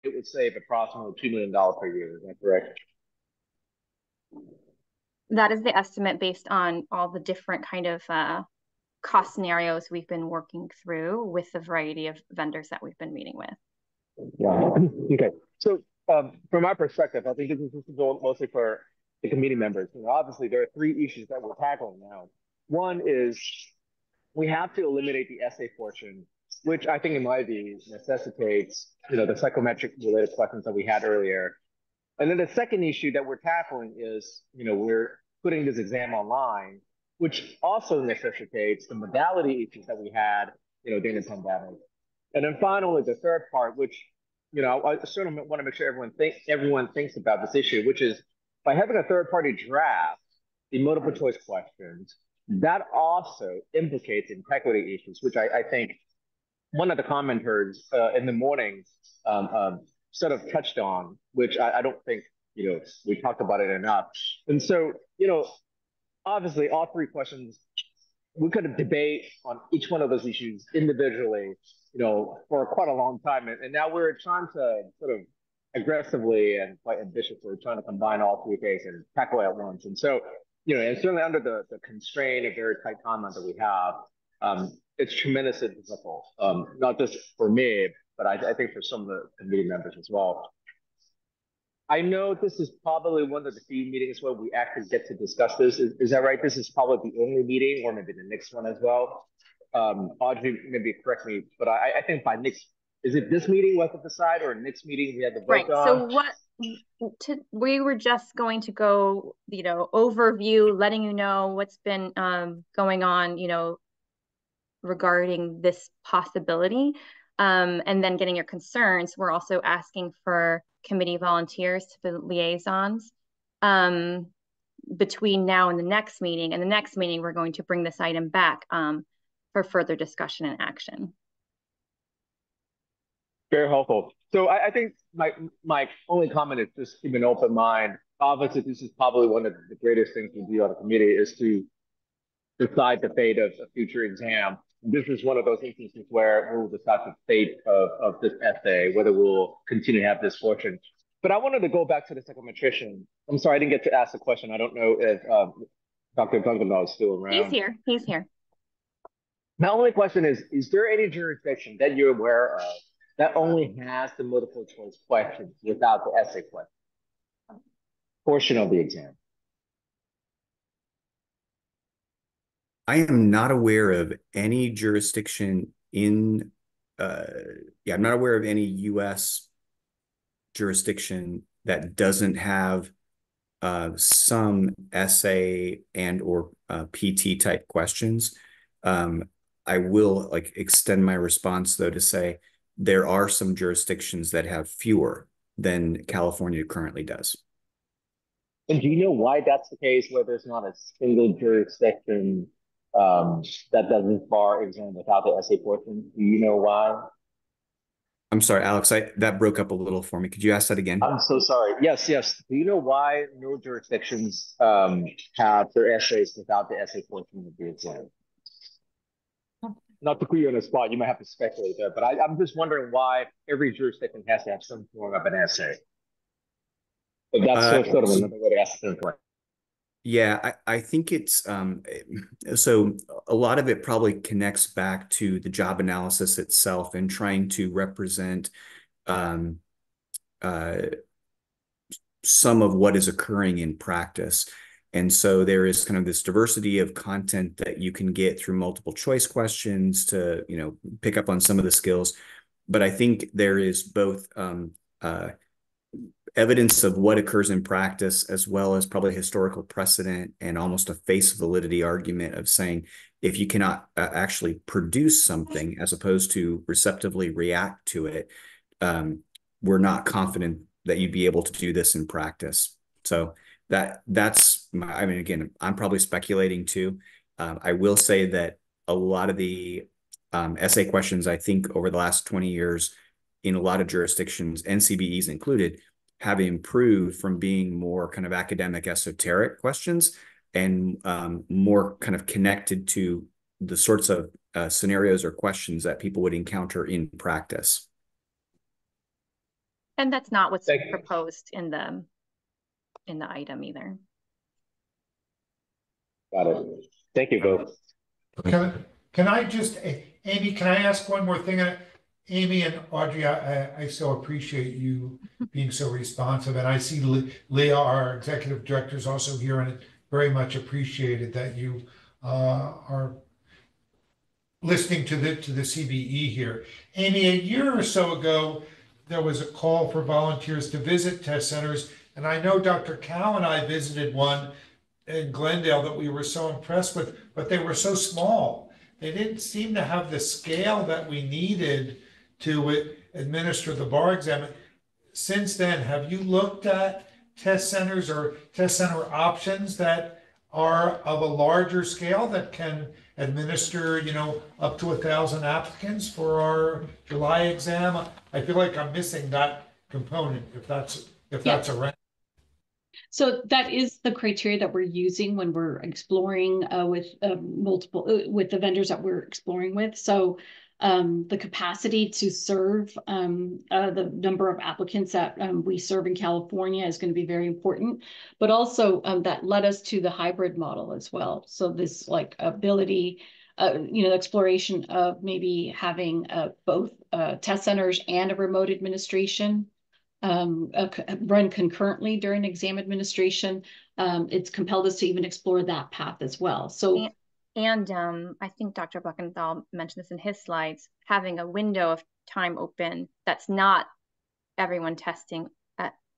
it would save approximately $2 million per year. Is that correct? That is the estimate based on all the different kind of cost scenarios we've been working through with the variety of vendors that we've been meeting with. Yeah. Okay. So, from my perspective, I think this is mostly for the committee members. Obviously, there are three issues that we're tackling now. One is we have to eliminate the essay portion, which I think, in my view, necessitates the psychometric related questions that we had earlier. And then the second issue that we're tackling is we're putting this exam online, which also necessitates the modality issues that we had during the pandemic. And then finally, the third part, which I sort of want to make sure everyone thinks about this issue, which is by having a third party draft the multiple choice questions, that also implicates integrity issues, which I think one of the commenters in the morning sort of touched on, which I don't think we talked about it enough. And so obviously all three questions we could have debate on each one of those issues individually, for quite a long time. And now we're trying to sort of aggressively and quite ambitiously trying to combine all three things and tackle it at once. And so, and certainly under the constraint of very tight timeline that we have, it's tremendously difficult, not just for me, but I think for some of the committee members as well. I know this is probably one of the few meetings where we actually get to discuss this. Is that right? This is probably the only meeting, or maybe the next one as well. Audrey, maybe correct me, but I think by next, is it this meeting we have to decide, or next meeting we have to Right. vote on? So we were just going to go, overview, letting you know what's been going on, regarding this possibility, and then getting your concerns. We're also asking for committee volunteers to be liaisons between now and the next meeting. And the next meeting, we're going to bring this item back for further discussion and action. Very helpful. So I think my only comment is just keep an open mind. Obviously, this is probably one of the greatest things we do on a committee is to decide the fate of a future exam. This is one of those instances where we'll decide the fate of this essay, whether we'll continue to have this fortune. But I wanted to go back to the psychometrician. I'm sorry, I didn't get to ask the question. I don't know if Dr. Duncan is still He's around. here. He's here. My only question is there any jurisdiction that you're aware of that only has the multiple choice questions without the essay question portion of the exam? I am not aware of any jurisdiction I'm not aware of any U.S. jurisdiction that doesn't have some essay and or PT type questions. I will extend my response though to say there are some jurisdictions that have fewer than California currently does. And do you know why that's the case, where there's not a single jurisdiction that doesn't bar exam without the essay portion? Do you know why? I'm sorry, Alex, that broke up a little for me. Could you ask that again? I'm so sorry. Yes, yes. Do you know why no jurisdictions have their essays without the essay portion of the exam? Not to put you on the spot, you might have to speculate there, but I'm just wondering why every jurisdiction has to have some form of an essay. But that's sort of another way to ask the question. Yeah, I think it's so a lot of it probably connects back to the job analysis itself and trying to represent some of what is occurring in practice. And so there is kind of this diversity of content that you can get through multiple choice questions to, pick up on some of the skills. But I think there is both evidence of what occurs in practice, as well as probably historical precedent and almost a face validity argument of saying, if you cannot actually produce something as opposed to receptively react to it, we're not confident that you'd be able to do this in practice. So that's again, I'm probably speculating too. I will say that a lot of the essay questions, I think over the last 20 years in a lot of jurisdictions, NCBEs included, have improved from being more kind of academic esoteric questions and more kind of connected to the sorts of scenarios or questions that people would encounter in practice. And that's not what's Thank you. proposed in the item either. Got it. Thank you both. Can I just, Amy, can I ask one more thing? Amy and Audrey, I so appreciate you being so responsive. And I see Leah, our executive director, is also here, and very much appreciated that you are listening to the CBE here. Amy, a year or so ago, there was a call for volunteers to visit test centers. And I know Dr. Cow and I visited one in Glendale that we were so impressed with, but they were so small. They didn't seem to have the scale that we needed to administer the bar exam. Since then, have you looked at test centers or test center options that are of a larger scale that can administer, up to 1,000 applicants for our July exam? I feel like I'm missing that component, if that's around. So that is the criteria that we're using when we're exploring with with the vendors that we're exploring with. So the capacity to serve the number of applicants that we serve in California is going to be very important, but also that led us to the hybrid model as well. So this ability, exploration of maybe having both test centers and a remote administration run concurrently during exam administration. It's compelled us to even explore that path as well. So, and I think Dr. Buckenthal mentioned this in his slides, having a window of time open that's not everyone testing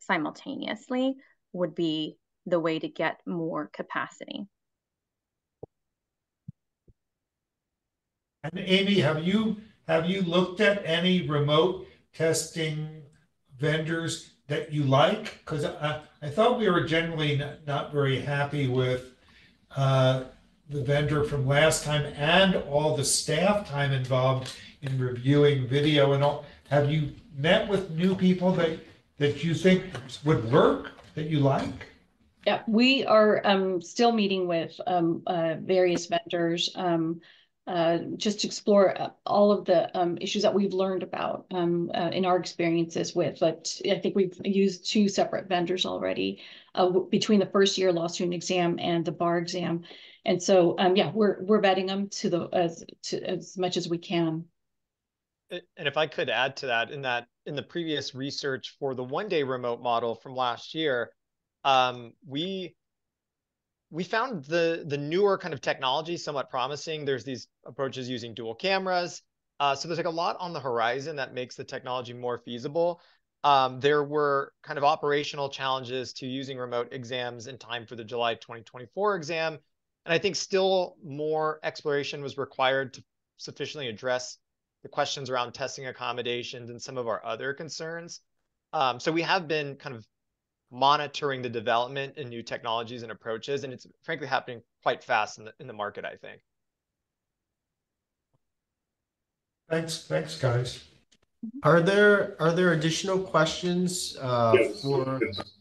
simultaneously would be the way to get more capacity. And Amy, have you looked at any remote testing vendors that you like? Because I thought we were generally not very happy with the vendor from last time, and all the staff time involved in reviewing video and all. Have you met with new people that you think would work, that you like? Yeah, we are still meeting with various vendors just to explore all of the issues that we've learned about in our experiences with. But I think we've used 2 separate vendors already between the first year law student exam and the bar exam. And so, yeah, we're vetting them to as much as we can. And if I could add to that, in the previous research for the one-day remote model from last year, we found the newer kind of technology somewhat promising. There's these approaches using dual cameras. So there's a lot on the horizon that makes the technology more feasible. There were kind of operational challenges to using remote exams in time for the July 2024 exam. And I think still more exploration was required to sufficiently address the questions around testing accommodations and some of our other concerns. So we have been kind of monitoring the development in new technologies and approaches, and it's frankly happening quite fast in the market, I think. Thanks, guys. Are there additional questions Yes.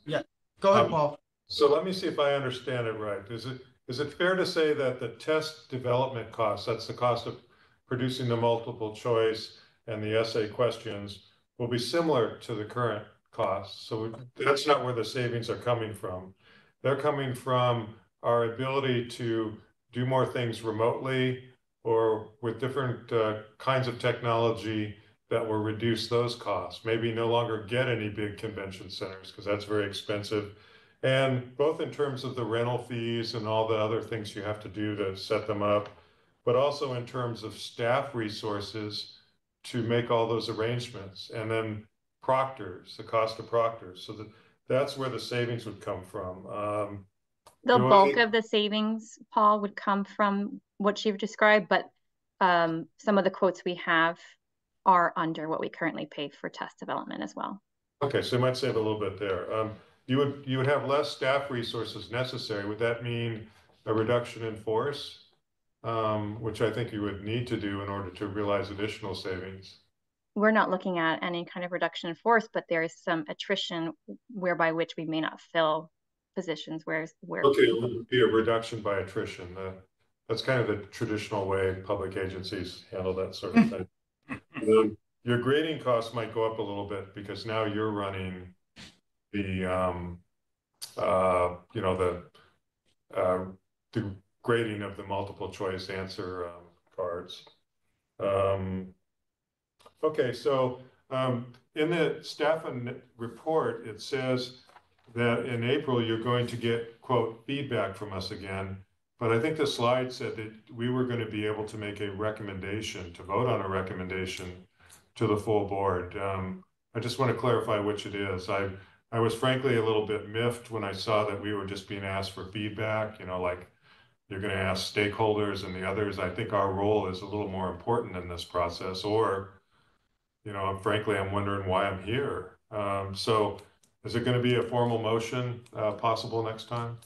Yeah, go ahead, Paul. So let me see if I understand it right. Is it fair to say that the test development costs, that's the cost of producing the multiple choice and the essay questions, will be similar to the current costs? So that's not where the savings are coming from. They're coming from our ability to do more things remotely or with different kinds of technology that will reduce those costs. Maybe no longer get any big convention centers because that's very expensive. And both in terms of the rental fees and all the other things you have to do to set them up, but also in terms of staff resources to make all those arrangements. And then proctors, the cost of proctors. So that's where the savings would come from. The bulk of the savings, Paul, would come from what you've described, but some of the quotes we have are under what we currently pay for test development as well. Okay, so you might save a little bit there. You would have less staff resources necessary. Would that mean a reduction in force, which I think you would need to do in order to realize additional savings? We're not looking at any kind of reduction in force, but there is some attrition whereby which we may not fill positions where okay, it would be a reduction by attrition. That's kind of the traditional way public agencies handle that sort of thing. your grading costs might go up a little bit because now you're running the, you know, the grading of the multiple choice answer cards. Okay, so in the staff report, it says that in April, you're going to get, quote, feedback from us again. But I think the slide said that we were going to be able to make a recommendation, to vote on a recommendation to the full board. I just want to clarify which it is. I was frankly a little bit miffed when I saw that we were just being asked for feedback, you know, like you're going to ask stakeholders and the others. I think our role is a little more important in this process, or, you know, frankly, I'm wondering why I'm here. So is it going to be a formal motion possible next time?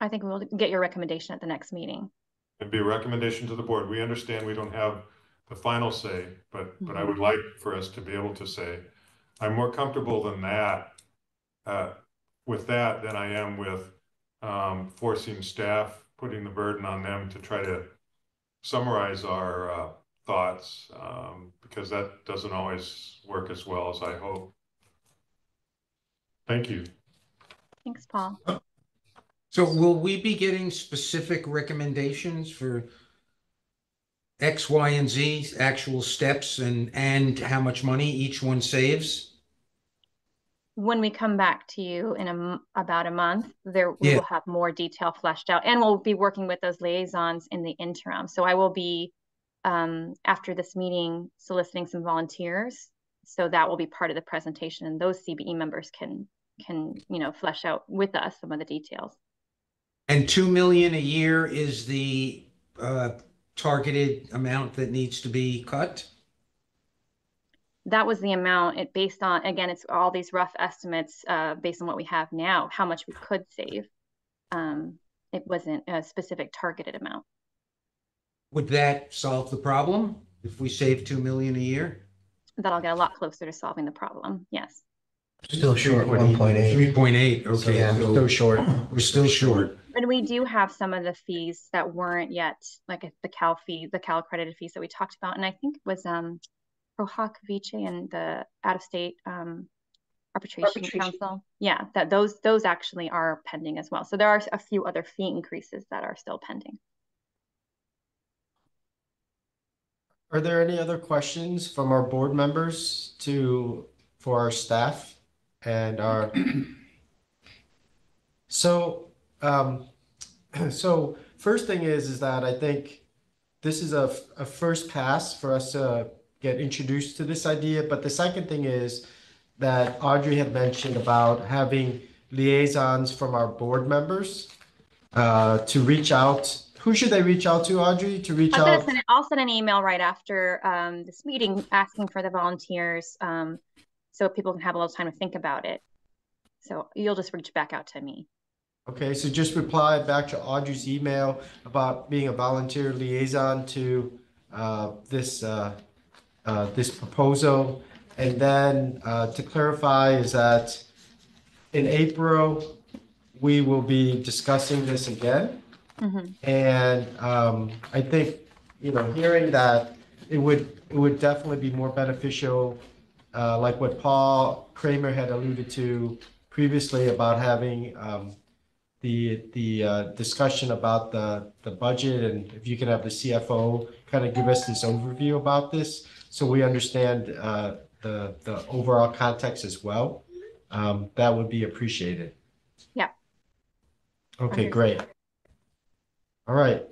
I think we'll get your recommendation at the next meeting. It'd be a recommendation to the board. We understand we don't have the final say, but I would like for us to be able to say, I'm more comfortable than that with that than I am with forcing staff, putting the burden on them to try to summarize our thoughts, because that doesn't always work as well as I hope. Thank you. Thanks, Paul. So will we be getting specific recommendations for X, Y, and Z, actual steps and how much money each one saves? When we come back to you in about a month, we will have more detail fleshed out, and we'll be working with those liaisons in the interim. So I will be, after this meeting, soliciting some volunteers. So that will be part of the presentation, and those CBE members can flesh out with us some of the details. And 2 million a year is the targeted amount that needs to be cut? That was the amount. Based on, again, it's all these rough estimates based on what we have now, how much we could save. It wasn't a specific targeted amount. Would that solve the problem if we save 2 million a year? That'll get a lot closer to solving the problem. Yes. Still short 1.8. 3.8. Okay. So yeah, still short. We're still short. And we do have some of the fees that weren't yet, like the Cal fee, the Cal accredited fees that we talked about. And I think it was Rohak Viche and the out-of-state arbitration council. Yeah, that those actually are pending as well. So there are a few other fee increases that are still pending. Are there any other questions from our board members for our staff and our so first thing is that I think this is a first pass for us to get introduced to this idea. But the second thing is that Audrey had mentioned about having liaisons from our board members to reach out. Who should they reach out to, Audrey, to reach out? I'll send an email right after this meeting asking for the volunteers so people can have a little time to think about it. So you'll just reach back out to me. Okay, so just reply back to Audrey's email about being a volunteer liaison to this proposal. And then to clarify is that in April, we will be discussing this again. And I think, hearing that it would definitely be more beneficial, like what Paul Kramer had alluded to previously about having the discussion about the budget, and if you can have the CFO kind of give us this overview about this, so we understand the overall context as well. That would be appreciated. Yeah. Okay, great. All right.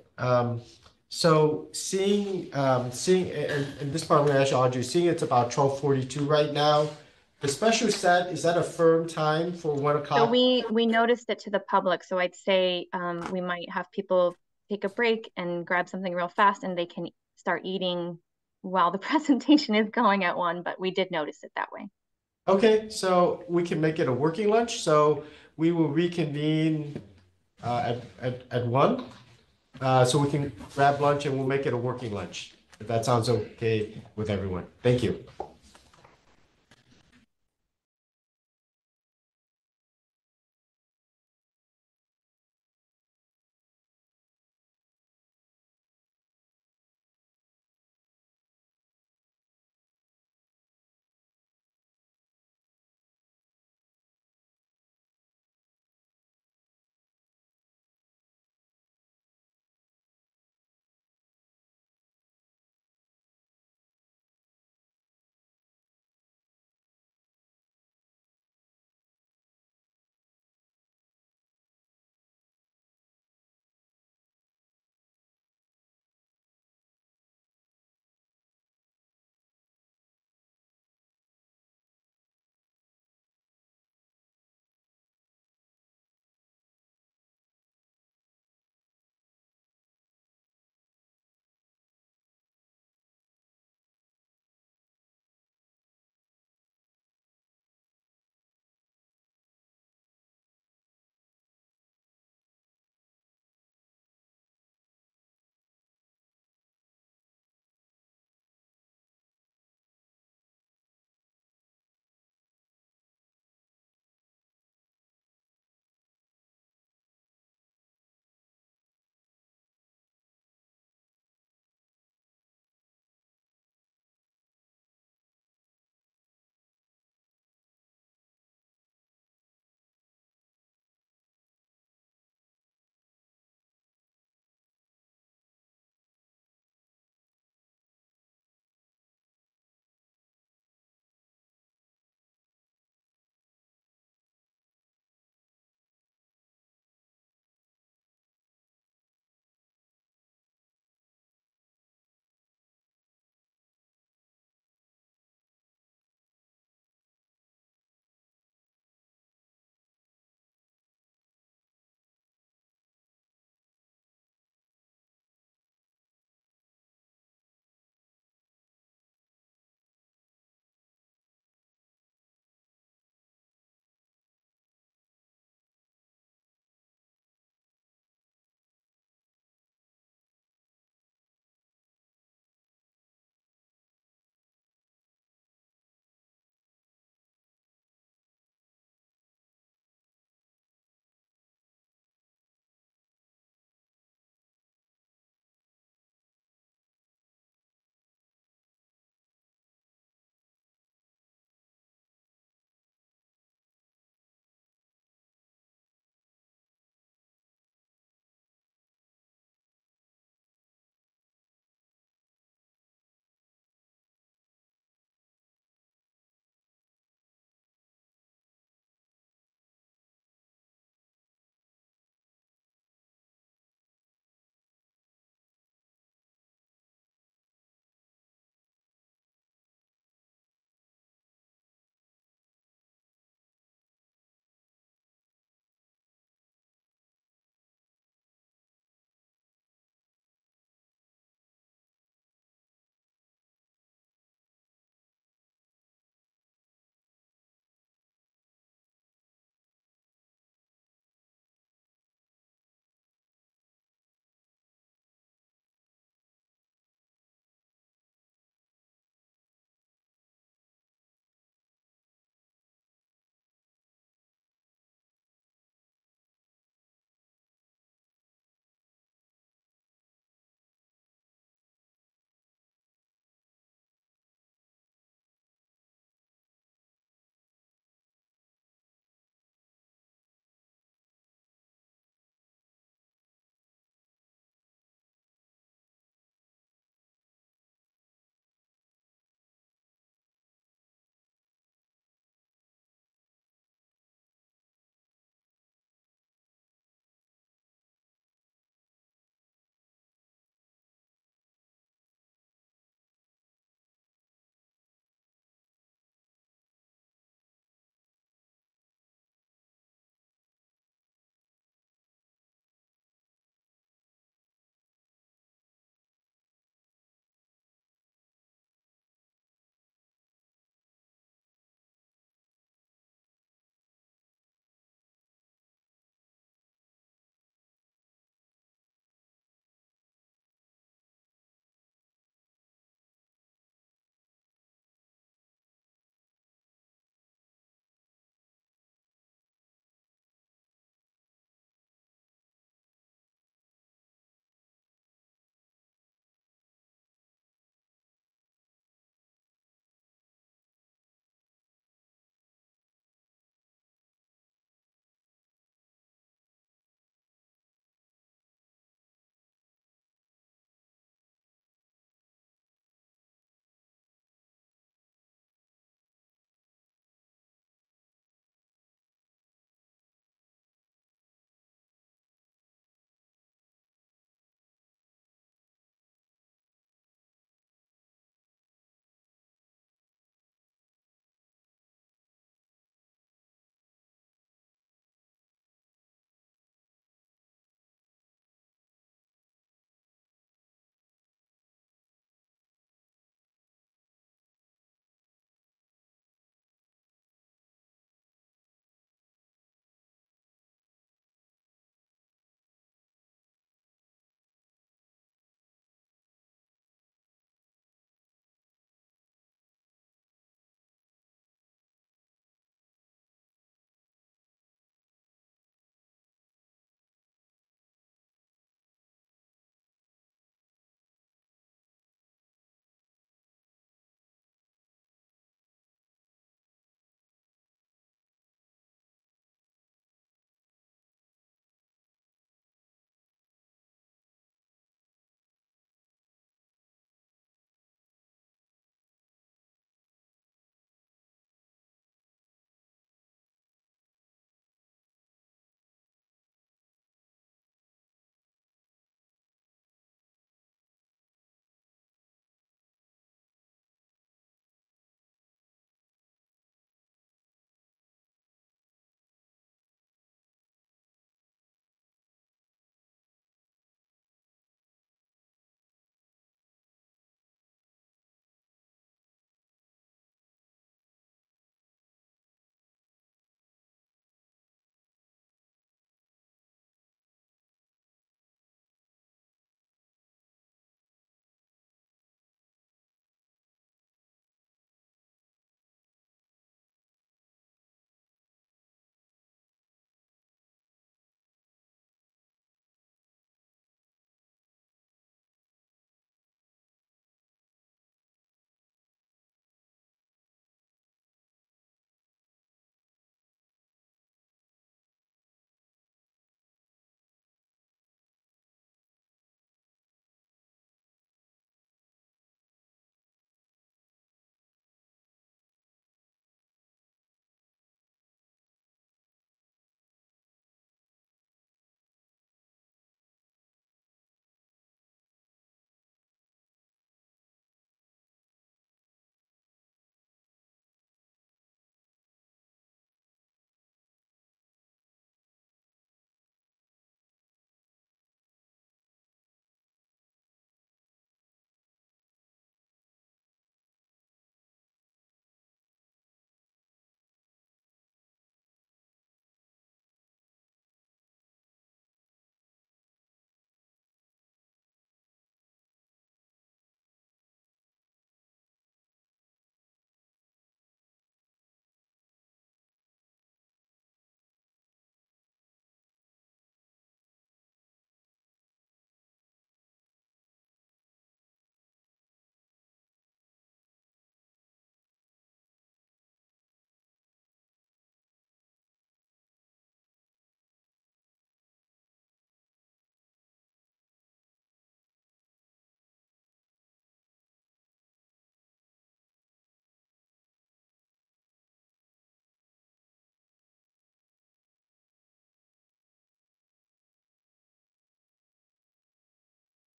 So seeing and this part I'm going to ask you, Audrey, seeing it's about 12:42 right now. The special set, is that a firm time for 1 o'clock? So we noticed it to the public. So I'd say we might have people take a break and grab something real fast, and they can start eating while the presentation is going at 1, but we did notice it that way. Okay, so we can make it a working lunch. So we will reconvene at 1. So we can grab lunch and we'll make it a working lunch, if that sounds okay with everyone. Thank you.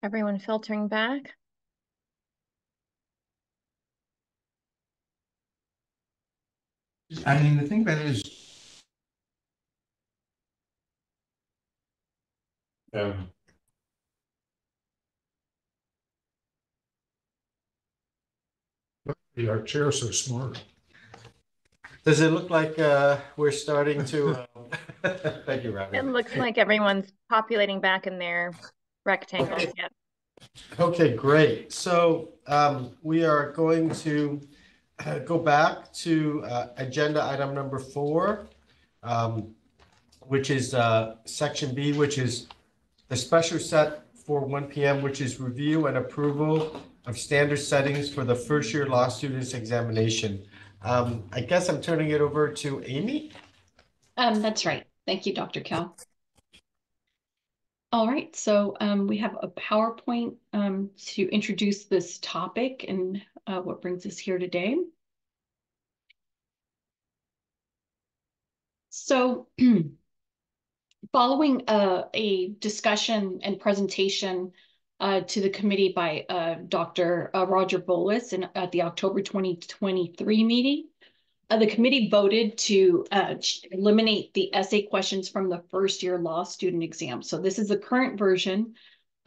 Everyone filtering back. I mean, the thing about it is, And Our chair is so smart. Does it look like we're starting to? Thank you, Robbie. It looks like everyone's populating back in their rectangles. Okay. Yep. Okay, great. So we are going to go back to agenda item number 4, which is section B, which is the special set for 1 p.m., which is review and approval of standard settings for the first year law students examination. I guess I'm turning it over to Amy. That's right. Thank you, Dr. Cal. All right, so we have a PowerPoint to introduce this topic and what brings us here today. So following a discussion and presentation to the committee by Dr. Roger Bolus at the October 2023 meeting, the committee voted to eliminate the essay questions from the first year law student exam. So this is the current version,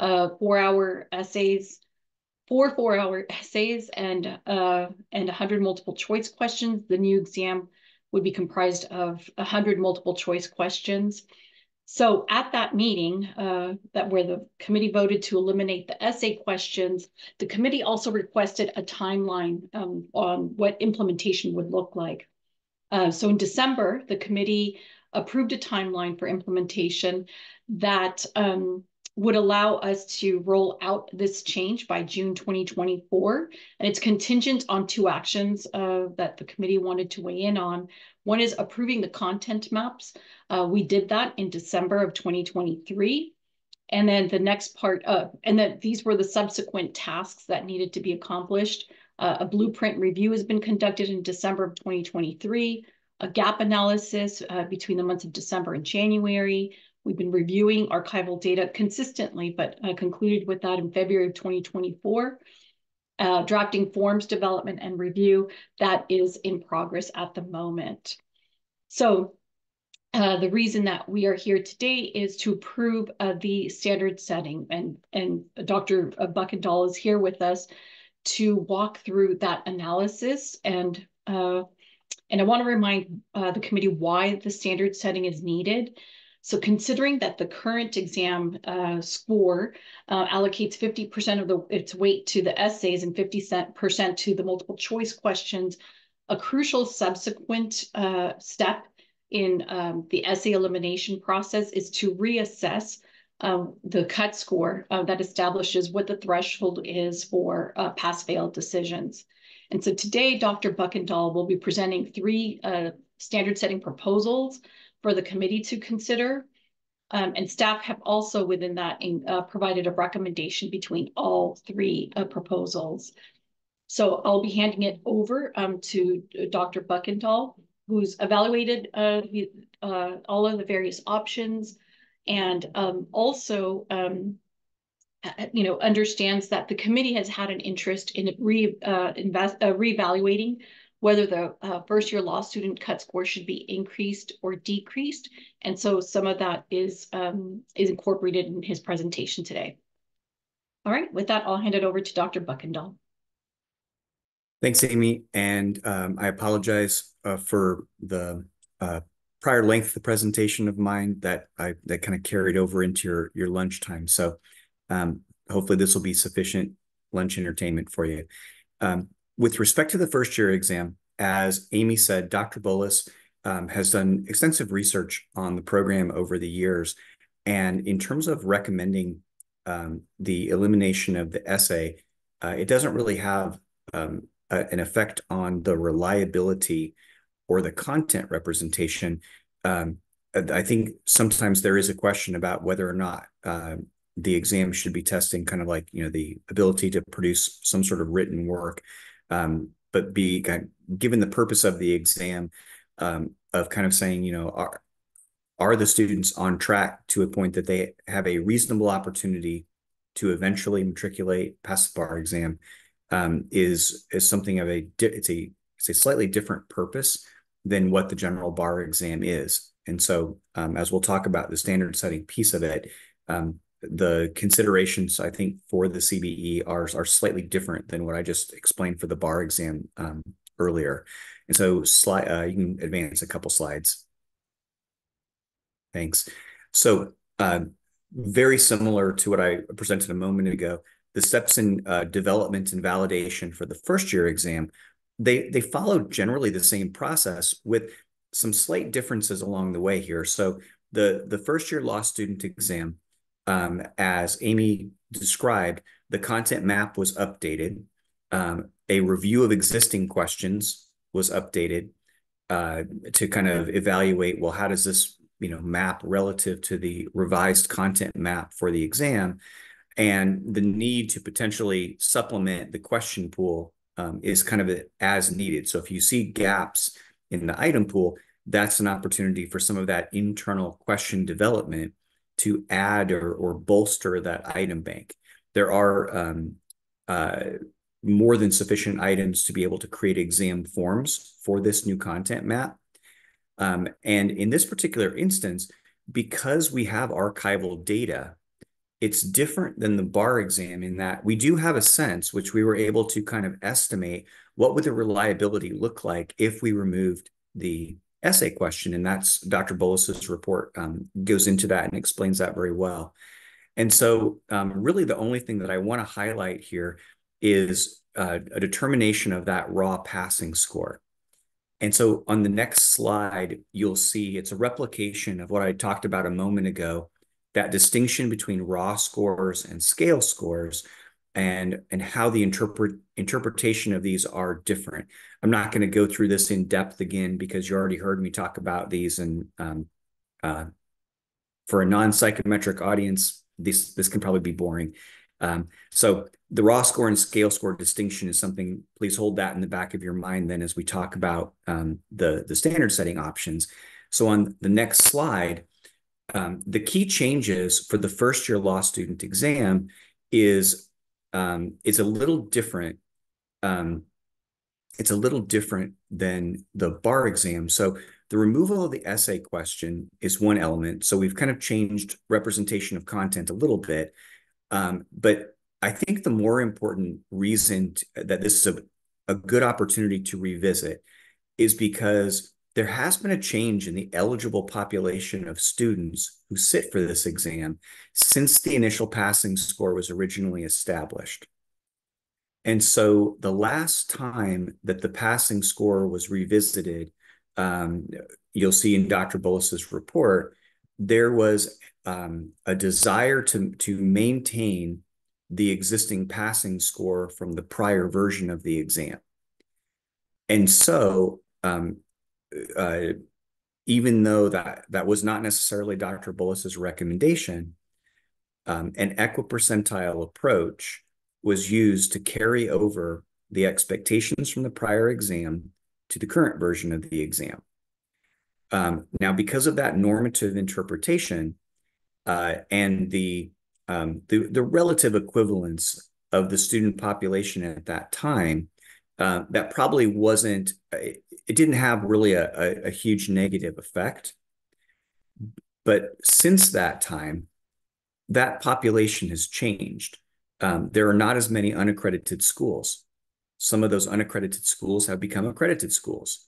4-hour essays, 4 4-hour essays and 100 multiple choice questions. The new exam would be comprised of 100 multiple choice questions. So at that meeting, where the committee voted to eliminate the essay questions, the committee also requested a timeline on what implementation would look like. So in December, the committee approved a timeline for implementation that would allow us to roll out this change by June 2024. And it's contingent on 2 actions that the committee wanted to weigh in on. One is approving the content maps. We did that in December of 2023. And then the next part, and then these were the subsequent tasks that needed to be accomplished. A blueprint review has been conducted in December of 2023, a gap analysis between the months of December and January. We've been reviewing archival data consistently, but concluded with that in February of 2024. Drafting forms development and review, that is in progress at the moment. So the reason that we are here today is to approve the standard setting, and Dr. Buckendall is here with us to walk through that analysis. And I want to remind the committee why the standard setting is needed. So considering that the current exam score allocates 50% of its weight to the essays and 50% to the multiple choice questions, a crucial subsequent step in the essay elimination process is to reassess the cut score that establishes what the threshold is for pass-fail decisions. And so today, Dr. Buckendall will be presenting 3 standard setting proposals for the committee to consider. And staff have also within that provided a recommendation between all 3 proposals. So I'll be handing it over to Dr. Buckendall, who's evaluated all of the various options and also understands that the committee has had an interest in reevaluating whether the first year law student cut score should be increased or decreased. And so some of that is incorporated in his presentation today. All right, with that, I'll hand it over to Dr. Buckendall. Thanks, Amy. And I apologize for the prior length of the presentation of mine that kind of carried over into your lunchtime. So hopefully this will be sufficient lunch entertainment for you. With respect to the first year exam, as Amy said, Dr. Bolus has done extensive research on the program over the years. And in terms of recommending the elimination of the essay, it doesn't really have an effect on the reliability or the content representation. I think sometimes there is a question about whether or not the exam should be testing kind of like, the ability to produce some sort of written work, but be given the purpose of the exam of kind of saying, are the students on track to a point that they have a reasonable opportunity to eventually matriculate, pass the bar exam, is something of it's a slightly different purpose than what the general bar exam is. And so, as we'll talk about the standard setting piece of it, the considerations, I think, for the CBE are slightly different than what I just explained for the bar exam earlier. And so you can advance a couple slides. Thanks. So very similar to what I presented a moment ago, the steps in development and validation for the first year exam, they follow generally the same process with some slight differences along the way here. So the first year law student exam, as Amy described, the content map was updated. A review of existing questions was updated to kind of evaluate, well, how does this map relative to the revised content map for the exam, and the need to potentially supplement the question pool is kind of as needed. So if you see gaps in the item pool, that's an opportunity for some of that internal question development to add or bolster that item bank. There are more than sufficient items to be able to create exam forms for this new content map. And in this particular instance, because we have archival data, it's different than the bar exam in that we do have a sense, which we were able to kind of estimate, what would the reliability look like if we removed the essay question. And that's Dr. Bolus's report goes into that and explains that very well. And so really the only thing that I want to highlight here is a determination of that raw passing score. And so on the next slide, you'll see it's a replication of what I talked about a moment ago, that distinction between raw scores and scale scores, and how the interpretation of these are different. I'm not going to go through this in depth again because you already heard me talk about these. And for a non-psychometric audience, this can probably be boring. So the raw score and scale score distinction is something, please hold that in the back of your mind then as we talk about the standard setting options. So on the next slide, the key changes for the first year law student exam is it's a little different. It's a little different than the bar exam. So the removal of the essay question is one element. So we've kind of changed representation of content a little bit. But I think the more important reason that this is a good opportunity to revisit is because there has been a change in the eligible population of students who sit for this exam since the initial passing score was originally established. And so the last time that the passing score was revisited, you'll see in Dr. Bolus's report, there was a desire to maintain the existing passing score from the prior version of the exam. And so even though that was not necessarily Dr. Bolus's recommendation, an equipercentile approach was used to carry over the expectations from the prior exam to the current version of the exam. Now, because of that normative interpretation and the relative equivalence of the student population at that time, that probably wasn't, it didn't have really a huge negative effect. But since that time, that population has changed. There are not as many unaccredited schools. Some of those unaccredited schools have become accredited schools.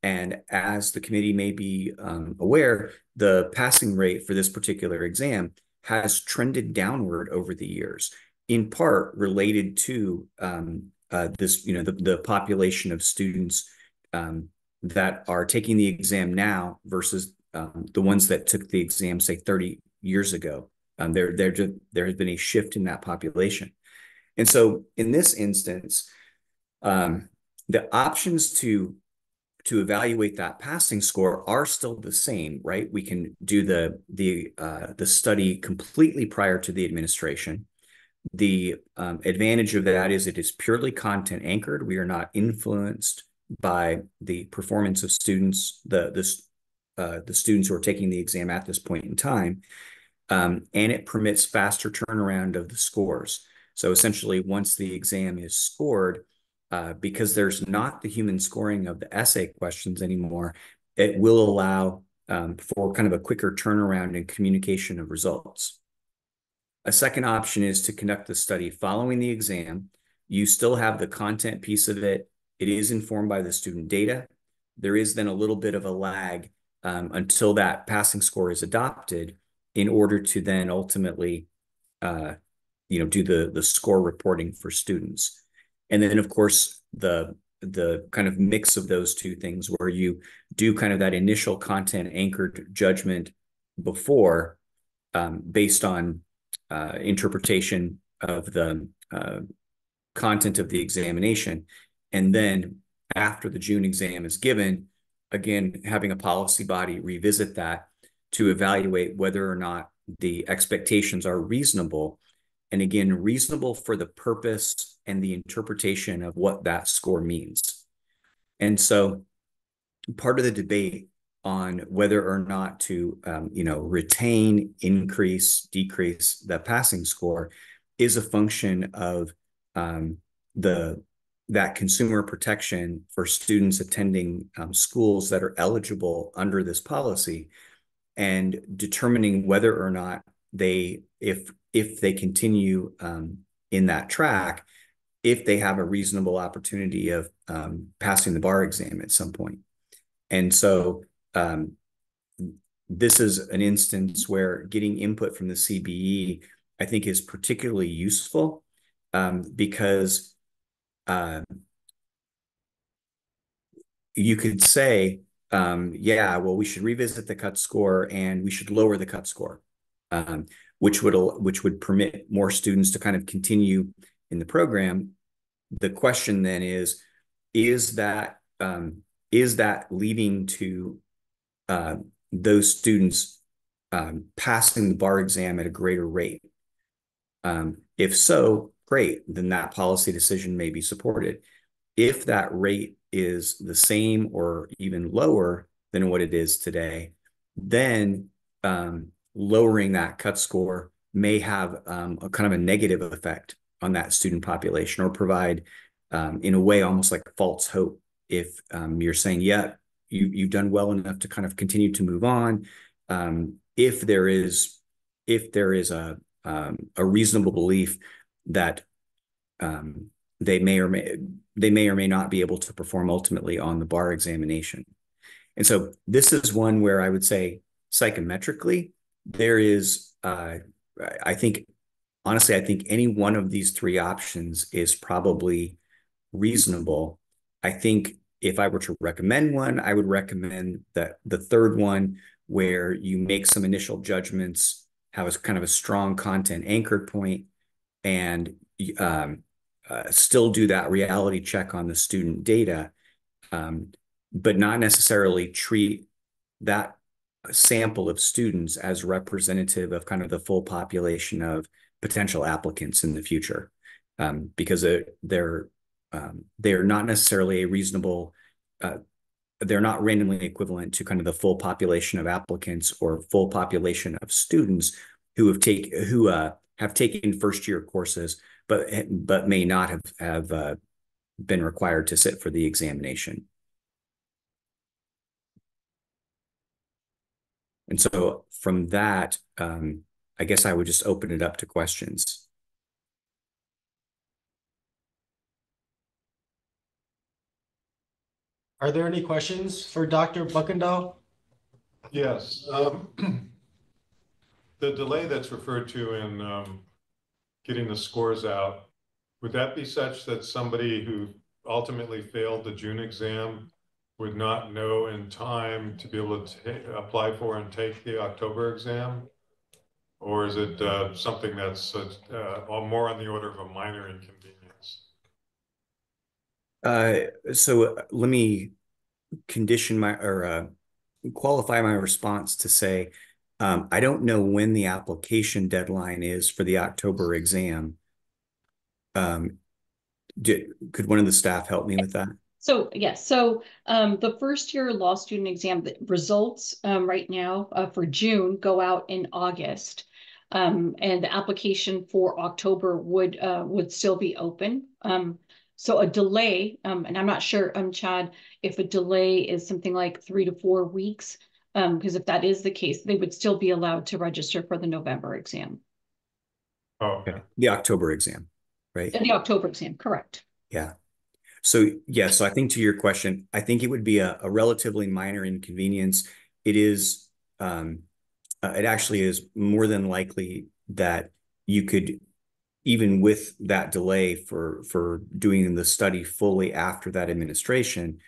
And as the committee may be aware, the passing rate for this particular exam has trended downward over the years, in part related to this, the population of students that are taking the exam now versus the ones that took the exam, say, 30 years ago. There has been a shift in that population. And so in this instance, the options to evaluate that passing score are still the same, right? We can do the study completely prior to the administration. The advantage of that is it is purely content anchored. We are not influenced by the performance of students, the students who are taking the exam at this point in time. and it permits faster turnaround of the scores. So essentially, once the exam is scored, because there's not the human scoring of the essay questions anymore, it will allow for kind of a quicker turnaround and communication of results. A second option is to conduct the study following the exam. You still have the content piece of it. It is informed by the student data. There is then a little bit of a lag until that passing score is adopted in order to then ultimately do the score reporting for students. And then, of course, the kind of mix of those two things where you do kind of that initial content anchored judgment before based on interpretation of the content of the examination. And then after the June exam is given, again, having a policy body revisit that to evaluate whether or not the expectations are reasonable. And again, reasonable for the purpose and the interpretation of what that score means. And so part of the debate on whether or not to, retain, increase, decrease the passing score is a function of that consumer protection for students attending schools that are eligible under this policy, and determining whether or not if they continue in that track, if they have a reasonable opportunity of passing the bar exam at some point. And so this is an instance where getting input from the CBE, I think, is particularly useful because you could say, well, we should revisit the cut score and we should lower the cut score, which would permit more students to kind of continue in the program. The question then is that leading to those students passing the bar exam at a greater rate? If so, great, then that policy decision may be supported. If that rate is the same or even lower than what it is today, then lowering that cut score may have a kind of a negative effect on that student population, or provide, in a way, almost like false hope. If you're saying, yeah, you've done well enough to kind of continue to move on, if there is a reasonable belief that they may or may not be able to perform ultimately on the bar examination. And so this is one where I would say psychometrically there is, I think any one of these three options is probably reasonable. I think if I were to recommend one, I would recommend that the third one, where you make some initial judgments, have a kind of a strong content anchored point, and still do that reality check on the student data, but not necessarily treat that sample of students as representative of kind of the full population of potential applicants in the future, because they're not necessarily a reasonable, they're not randomly equivalent to kind of the full population of applicants or full population of students who have taken first year courses, but may not have been required to sit for the examination. And so from that, I guess I would just open it up to questions. Are there any questions for Dr. Buckendahl? Yes. The delay that's referred to in getting the scores out, would that be such that somebody who ultimately failed the June exam would not know in time to be able to apply for and take the October exam? Or is it something that's more on the order of a minor inconvenience? So let me qualify my response to say, I don't know when the application deadline is for the October exam. Could one of the staff help me with that? So yes, so the first year law student exam results right now for June go out in August. And the application for October would still be open. So a delay, and I'm not sure, Chad, if a delay is something like 3 to 4 weeks, because if that is the case, they would still be allowed to register for the November exam. Oh, okay. The October exam, right? The October exam, correct. Yeah. So yeah, so I think to your question, I think it would be a relatively minor inconvenience. It is, it actually is more than likely that you could, even with that delay for doing the study fully after that administration,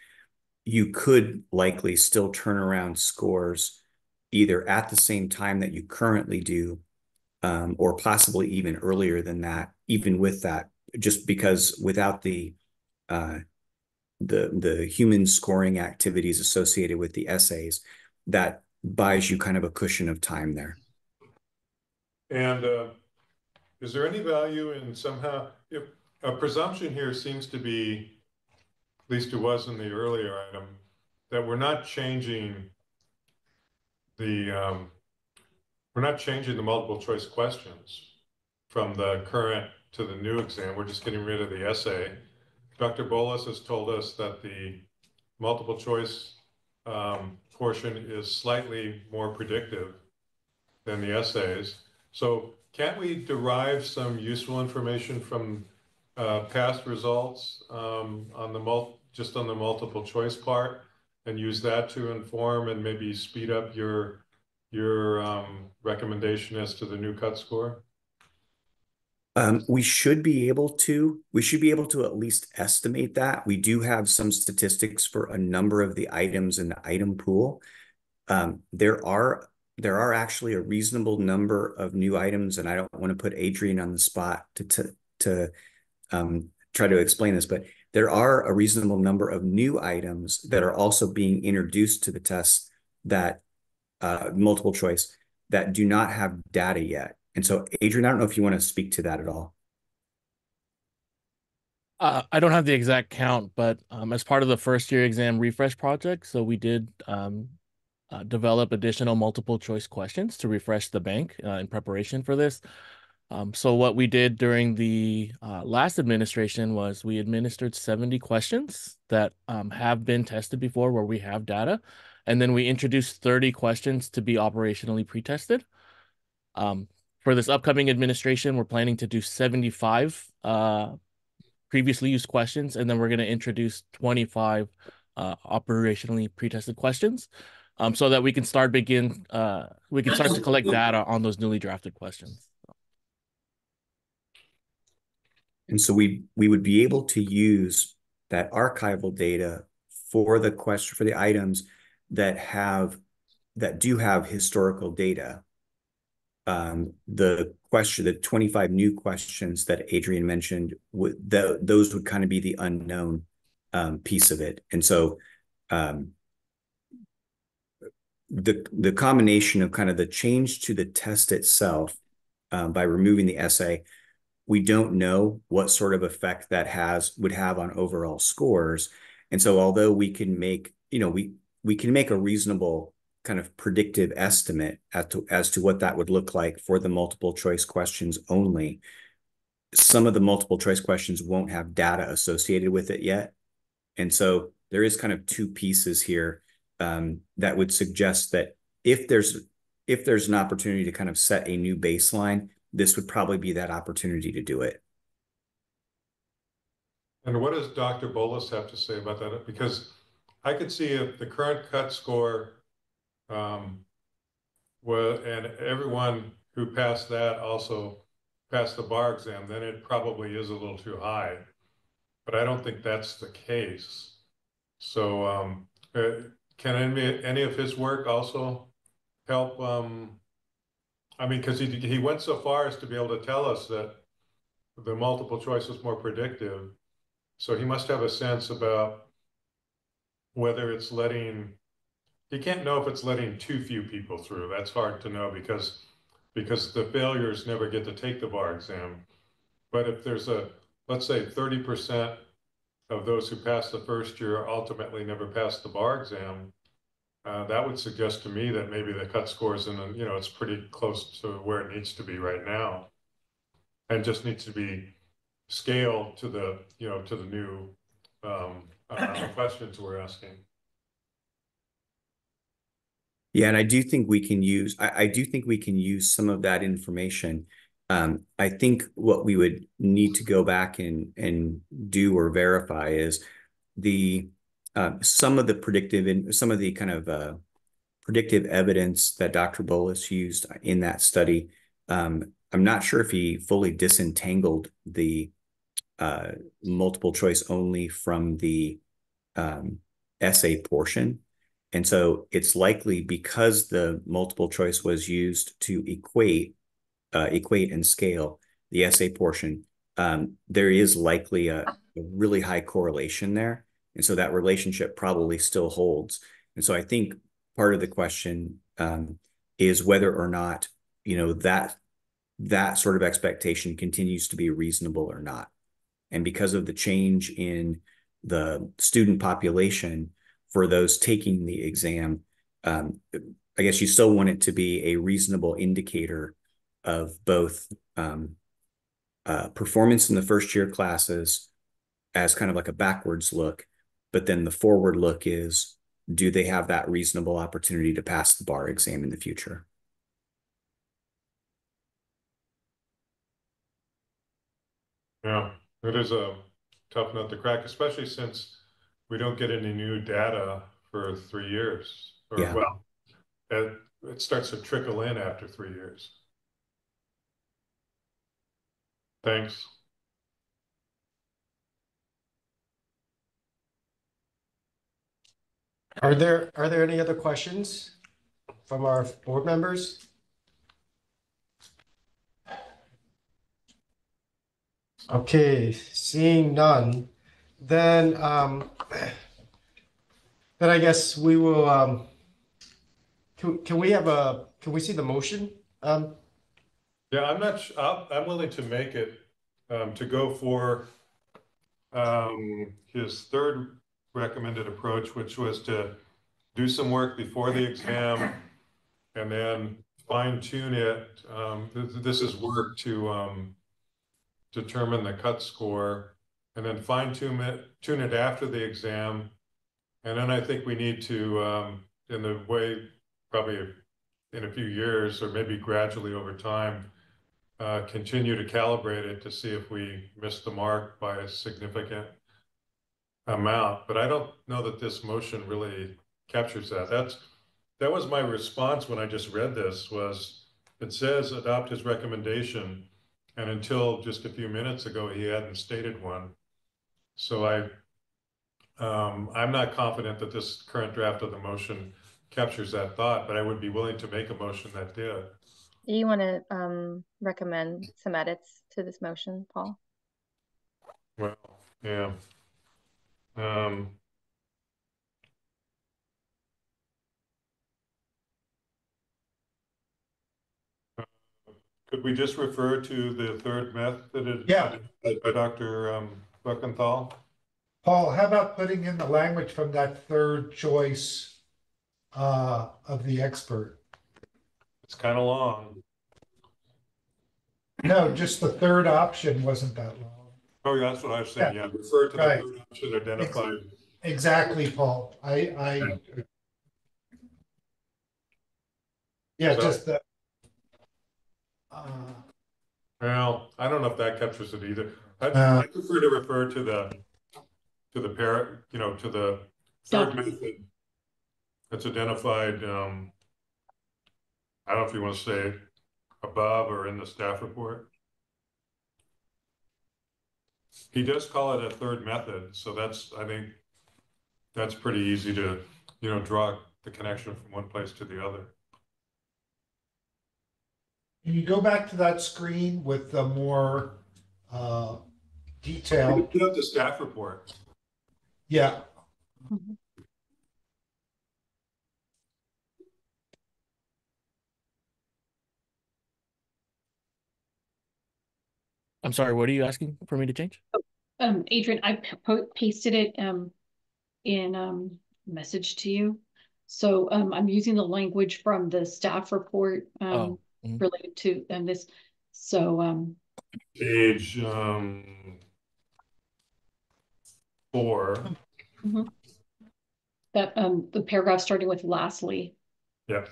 you could likely still turn around scores either at the same time that you currently do, or possibly even earlier than that, even with that, just because without uh, the human scoring activities associated with the essays, that buys you kind of a cushion of time there. And is there any value in somehow, if a presumption here seems to be, at least it was in the earlier item, that we're not changing the multiple choice questions from the current to the new exam. We're just getting rid of the essay. Dr. Bolus has told us that the multiple choice portion is slightly more predictive than the essays. So can't we derive some useful information from past results on just on the multiple choice part, and use that to inform and maybe speed up your recommendation as to the new cut score? We should be able to at least estimate that. We do have some statistics for a number of the items in the item pool. There are actually a reasonable number of new items, and I don't want to put Adrian on the spot to try to explain this, but there are a reasonable number of new items that are also being introduced to the test, that multiple choice, that do not have data yet. And so, Adrian, I don't know if you want to speak to that at all. I don't have the exact count, but as part of the first year exam refresh project, so we did develop additional multiple choice questions to refresh the bank in preparation for this. So what we did during the last administration was we administered 70 questions that have been tested before, where we have data, and then we introduced 30 questions to be operationally pre-tested. For this upcoming administration, we're planning to do 75 previously used questions, and then we're going to introduce 25 operationally pre-tested questions, so that we can start to collect data on those newly drafted questions. And so we would be able to use that archival data for the items that do have historical data. The 25 new questions that Adrian mentioned, those would kind of be the unknown piece of it. And so the combination of kind of the change to the test itself, by removing the essay, we don't know what sort of effect that would have on overall scores. And so although we can make, we can make a reasonable kind of predictive estimate as to what that would look like for the multiple choice questions only, some of the multiple choice questions won't have data associated with it yet. And so there is kind of two pieces here that would suggest that if there's an opportunity to kind of set a new baseline, this would probably be that opportunity to do it. And what does Dr. Bolus have to say about that? Because I could see if the current cut score, and everyone who passed that also passed the bar exam, then it probably is a little too high. But I don't think that's the case. So can any of his work also help? I mean, because he went so far as to be able to tell us that the multiple choice is more predictive. So he must have a sense about whether it's he can't know if it's letting too few people through. That's hard to know because the failures never get to take the bar exam. But if there's let's say 30% of those who pass the first year ultimately never pass the bar exam, that would suggest to me that maybe the cut scores it's pretty close to where it needs to be right now, and just needs to be scaled to the new questions we're asking. Yeah, and I do think we can use, I do think we can use some of that information. I think what we would need to go back and do or verify is some of the predictive and some of the kind of predictive evidence that Dr. Bolus used in that study. I'm not sure if he fully disentangled the multiple choice only from the essay portion. And so it's likely because the multiple choice was used to equate and scale the essay portion, there is likely a really high correlation there. And so that relationship probably still holds. And so I think part of the question is whether or not, that sort of expectation continues to be reasonable or not. And because of the change in the student population for those taking the exam, I guess you still want it to be a reasonable indicator of both performance in the first year classes as kind of like a backwards look, but then the forward look is, do they have that reasonable opportunity to pass the bar exam in the future? Yeah, it is a tough nut to crack, especially since we don't get any new data for 3 years. Or, yeah. Well, it starts to trickle in after 3 years. Thanks. Are there any other questions from our board members? Okay, seeing none, then I guess we will can we see the motion? Yeah, I'm not I'm willing to make it to go for his third recommended approach, which was to do some work before the exam and then fine tune it. This is work to determine the cut score, and then fine tune it after the exam. And then I think we need to, in the way, probably in a few years or maybe gradually over time, continue to calibrate it to see if we missed the mark by a significant amount. But I don't know that this motion really captures that. That was my response when I just read this. Was it says adopt his recommendation, and until just a few minutes ago he hadn't stated one. So I'm not confident that this current draft of the motion captures that thought, but I would be willing to make a motion that did. Do you want to recommend some edits to this motion, Paul? Well, yeah. Could we just refer to the third method by Dr. Buckenthal? Paul, how about putting in the language from that third choice of the expert? It's kind of long. No, just the third option wasn't that long. Oh, yeah, that's what I was saying. Yeah, refer to the Right. third option identified. Exactly, Paul. Yeah, So- just the. Well, I don't know if that captures it either. I prefer to refer to the third method that's identified. I don't know if you want to say above or in the staff report. He does call it a third method, so I think that's pretty easy to, draw the connection from one place to the other. Can you go back to that screen with the more detail? Put up the staff report. Yeah. Mm-hmm. I'm sorry, what are you asking for me to change? Adrian, I pasted it in message to you. So I'm using the language from the staff report related to this. So Page 4. That the paragraph starting with lastly. Yeah.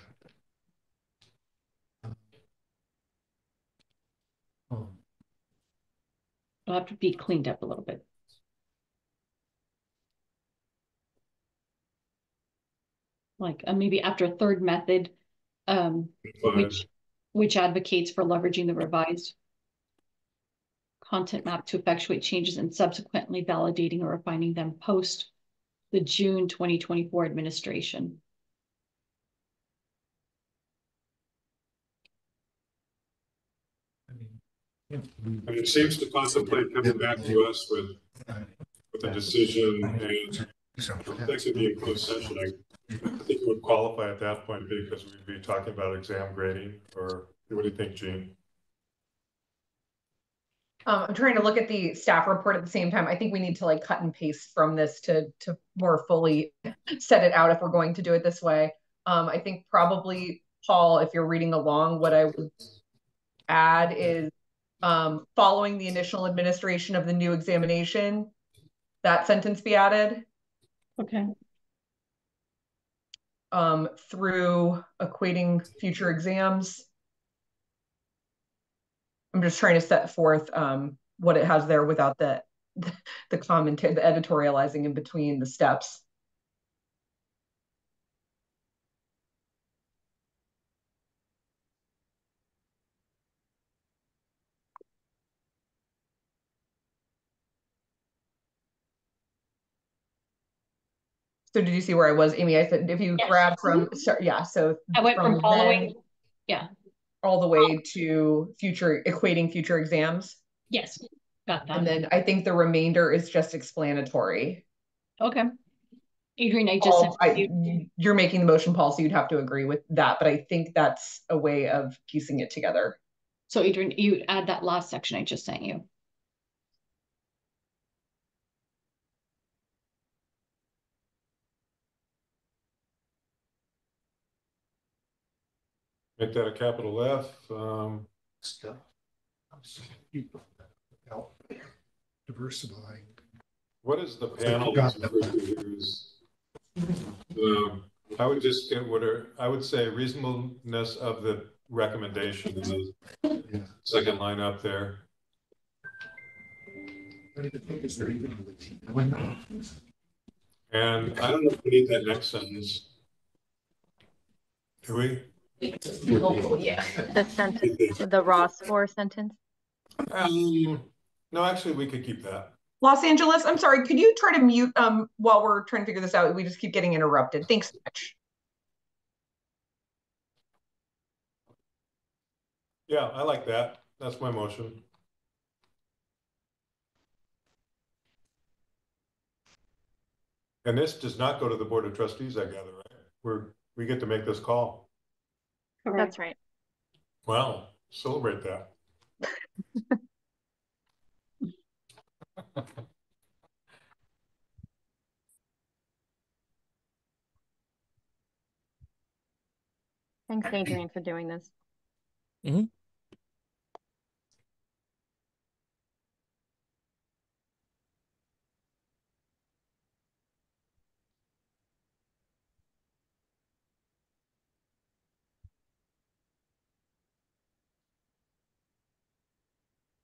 It'll have to be cleaned up a little bit. Like maybe after a third method, which advocates for leveraging the revised content map to effectuate changes and subsequently validating or refining them post the June 2024 administration. And it seems to contemplate coming back to us with a decision, and that could be in closed session. I think it would qualify at that point because we'd be talking about exam grading. Or what do you think, Jean? I'm trying to look at the staff report at the same time. I think we need to like cut and paste from this to more fully set it out if we're going to do it this way. I think probably, Paul, if you're reading along, what I would add is following the initial administration of the new examination, that sentence be added. Okay. Through equating future exams. I'm just trying to set forth what it has there without the commentary, the editorializing in between the steps. So did you see where I was, Amy? I said if you grab from, yeah, so I went from all the way, yeah, all the way to equating future exams. Yes, got that. And then I think the remainder is just explanatory. Okay. Adrian, I just you're making the motion, Paul, so you'd have to agree with that, but I think that's a way of piecing it together. So Adrian, you add that last section I just sent you. Make that a capital F. Diversifying. What is the panel that's referred to here is? I would just get I would say reasonableness of the recommendation in the second line up there. And I don't know if we need that next sentence. Do we? Yeah. The sentence, the raw score sentence. No, actually, we could keep that. Los Angeles, I'm sorry, could you try to mute while we're trying to figure this out? We just keep getting interrupted. Thanks so much. Yeah, I like that. That's my motion. And this does not go to the Board of Trustees, I gather, right? We get to make this call. That's right. Wow, celebrate that. Thanks, Adrian, for doing this. Mm-hmm.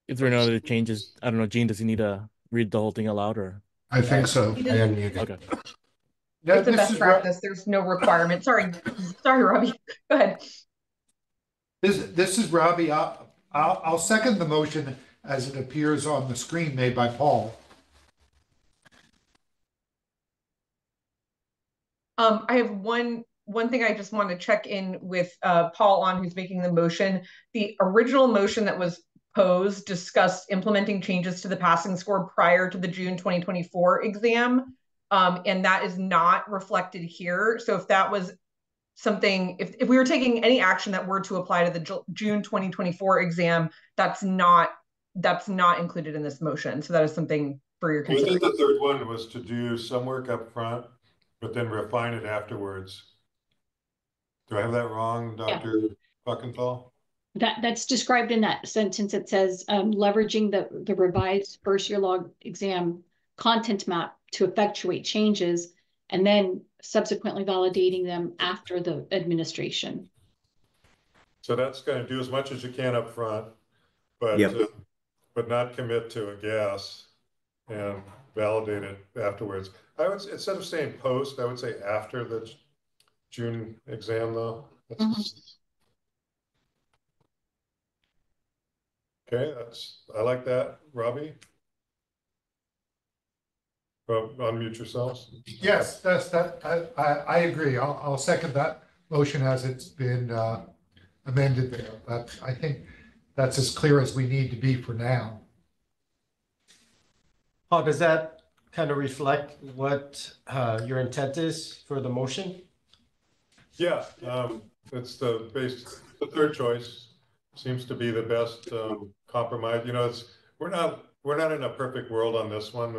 If there are no other changes, I don't know, Gene, does he need to read the whole thing aloud or? I think so. I unmuted. Okay. It's a best practice. There's no requirement. Sorry, Robbie. Go ahead. This is Robbie. I'll second the motion as it appears on the screen made by Paul. I have one thing I just want to check in with Paul on, who's making the motion. The original motion that was posed discussed implementing changes to the passing score prior to the June 2024 exam. And that is not reflected here. So if that was something, if we were taking any action that were to apply to the June 2024 exam, that's not included in this motion. So that is something for your consideration. I think the third one was to do some work up front, but then refine it afterwards. Do I have that wrong, Dr. Buckenthal? That's described in that sentence. It says leveraging the revised first year log exam content map to effectuate changes and then subsequently validating them after the administration. So that's going to do as much as you can up front, but Yep. But not commit to a guess and validate it afterwards. I would, instead of saying post, I would say after the June exam, though. Okay, I like that. Robbie? Well, unmute yourselves. Yes, I agree. I'll second that motion as it's been amended there. But I think that's as clear as we need to be for now. Paul, does that kind of reflect what your intent is for the motion? Yeah, it's the third choice seems to be the best compromise. You know, we're not in a perfect world on this one.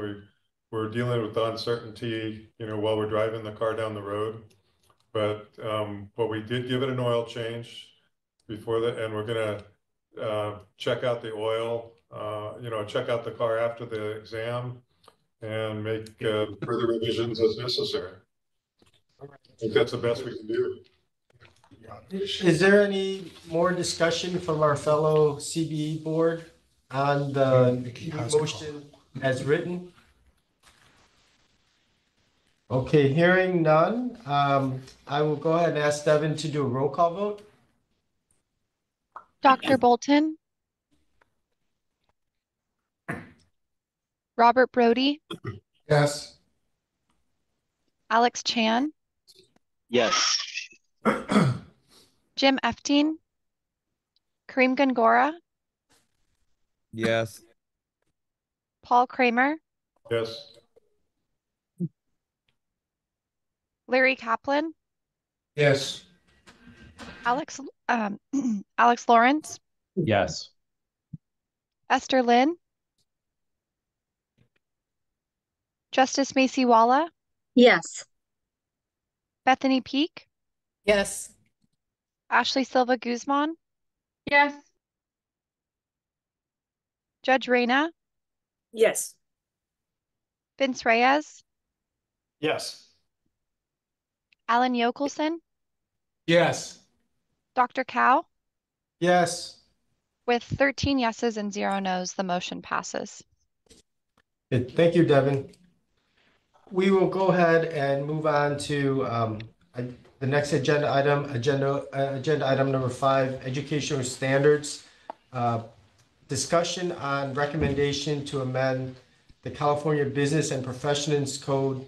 We're dealing with the uncertainty, you know, while we're driving the car down the road. But we did give it an oil change before that, and we're gonna check out the oil, you know, check out the car after the exam and make further revisions as necessary. I think that's the best we can do. Is there any more discussion from our fellow CBE board on the motion as written? Okay, hearing none, I will go ahead and ask Devin to do a roll call vote. Dr. Bolton, Robert Brody, Yes. Alex Chan, Yes. Jim Efting, Kareem Gangora, Yes. Paul Kramer, Yes. Larry Kaplan, Yes. Alex Alex Lawrence, Yes. Esther Lynn, Justice Macy Walla, Yes. Bethany Peak, Yes. Ashley Silva Guzman, Yes. Judge Reyna, Yes. Vince Reyes, Yes. Alan Yokelson, Yes. Dr. Cow. Yes. With 13 yeses and 0 nos, the motion passes. Good. Thank you, Devin. We will go ahead and move on to the next agenda item number 5, educational standards. Discussion on recommendation to amend the California Business and Professions Code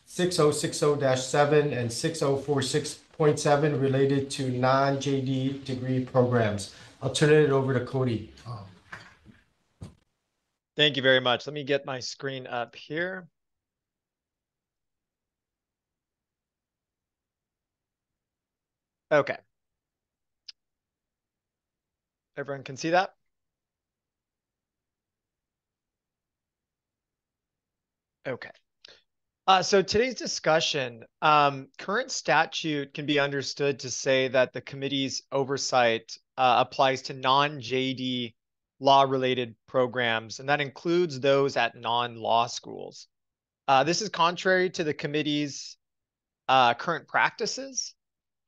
6060-7 and 6046.7 related to non-JD degree programs. I'll turn it over to Cody. Thank you very much. Let me get my screen up here. Okay. Everyone can see that? Okay. So today's discussion, current statute can be understood to say that the committee's oversight applies to non-JD law-related programs, and that includes those at non-law schools. This is contrary to the committee's current practices.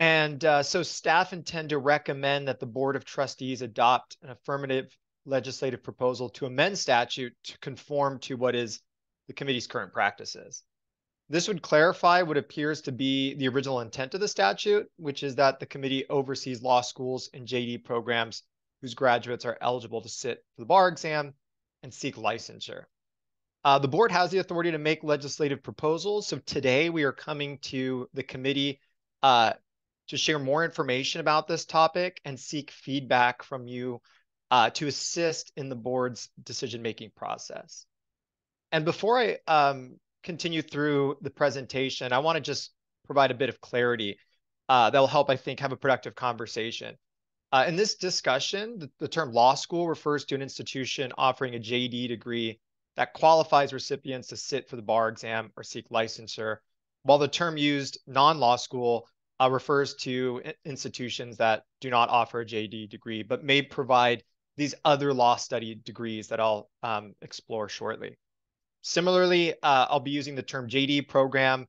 And so staff intend to recommend that the Board of Trustees adopt an affirmative legislative proposal to amend statute to conform to what is the committee's current practices. This would clarify what appears to be the original intent of the statute, which is that the committee oversees law schools and JD programs whose graduates are eligible to sit for the bar exam and seek licensure. The board has the authority to make legislative proposals. So today we are coming to the committee to share more information about this topic and seek feedback from you to assist in the board's decision-making process. And before I continue through the presentation, I want to just provide a bit of clarity that will help, I think, have a productive conversation. In this discussion, the term law school refers to an institution offering a JD degree that qualifies recipients to sit for the bar exam or seek licensure, while the term used non-law school refers to institutions that do not offer a JD degree, but may provide these other law study degrees that I'll explore shortly. Similarly, I'll be using the term JD program.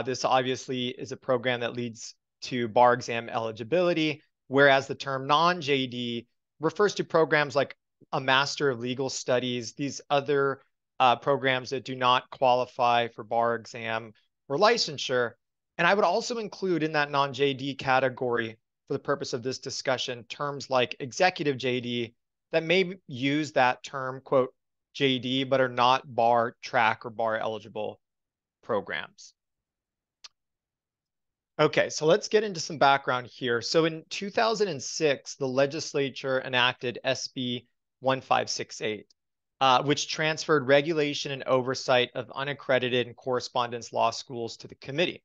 This obviously is a program that leads to bar exam eligibility, whereas the term non-JD refers to programs like a Master of Legal Studies, these other programs that do not qualify for bar exam or licensure. And I would also include in that non-JD category, for the purpose of this discussion, terms like executive JD that may use that term, quote, JD, but are not bar track or bar eligible programs. Okay, so let's get into some background here. So in 2006, the legislature enacted SB 1568, which transferred regulation and oversight of unaccredited and correspondence law schools to the committee.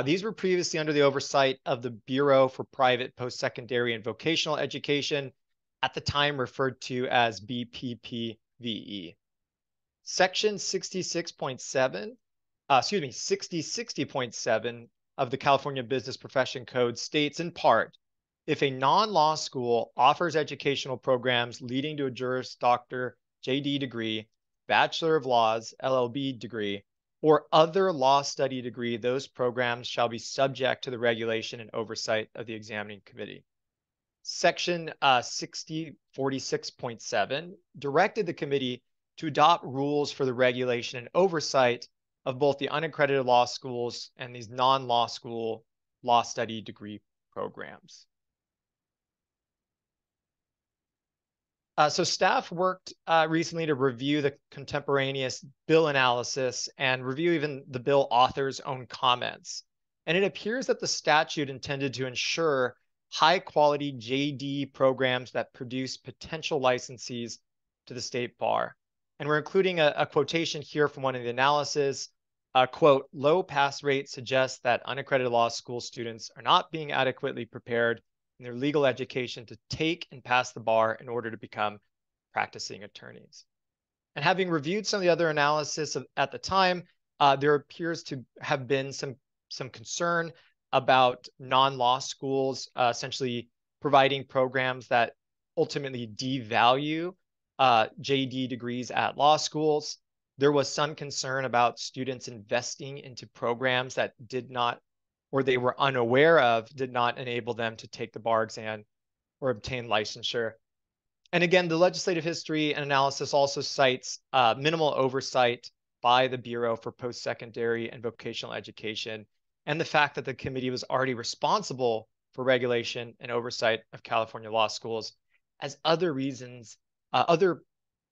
These were previously under the oversight of the Bureau for Private Post-Secondary and Vocational Education, at the time referred to as BPPVE. Section 6060.7 of the California Business Profession Code states in part, if a non-law school offers educational programs leading to a Juris Doctor JD degree, Bachelor of Laws LLB degree, or other law study degree, those programs shall be subject to the regulation and oversight of the examining committee. Section 6046.7 directed the committee to adopt rules for the regulation and oversight of both the unaccredited law schools and these non-law school law study degree programs. So staff worked recently to review the contemporaneous bill analysis and review even the bill author's own comments. And it appears that the statute intended to ensure high quality JD programs that produce potential licensees to the state bar. And we're including a quotation here from one of the analysis. Quote, low pass rate suggests that unaccredited law school students are not being adequately prepared in their legal education to take and pass the bar in order to become practicing attorneys. And having reviewed some of the other analysis at the time, there appears to have been some concern about non-law schools essentially providing programs that ultimately devalue JD degrees at law schools. There was some concern about students investing into programs that did not, or they were unaware of, did not enable them to take the bar exam or obtain licensure. And again, the legislative history and analysis also cites minimal oversight by the Bureau for Post-Secondary and Vocational Education, and the fact that the committee was already responsible for regulation and oversight of California law schools as other reasons, other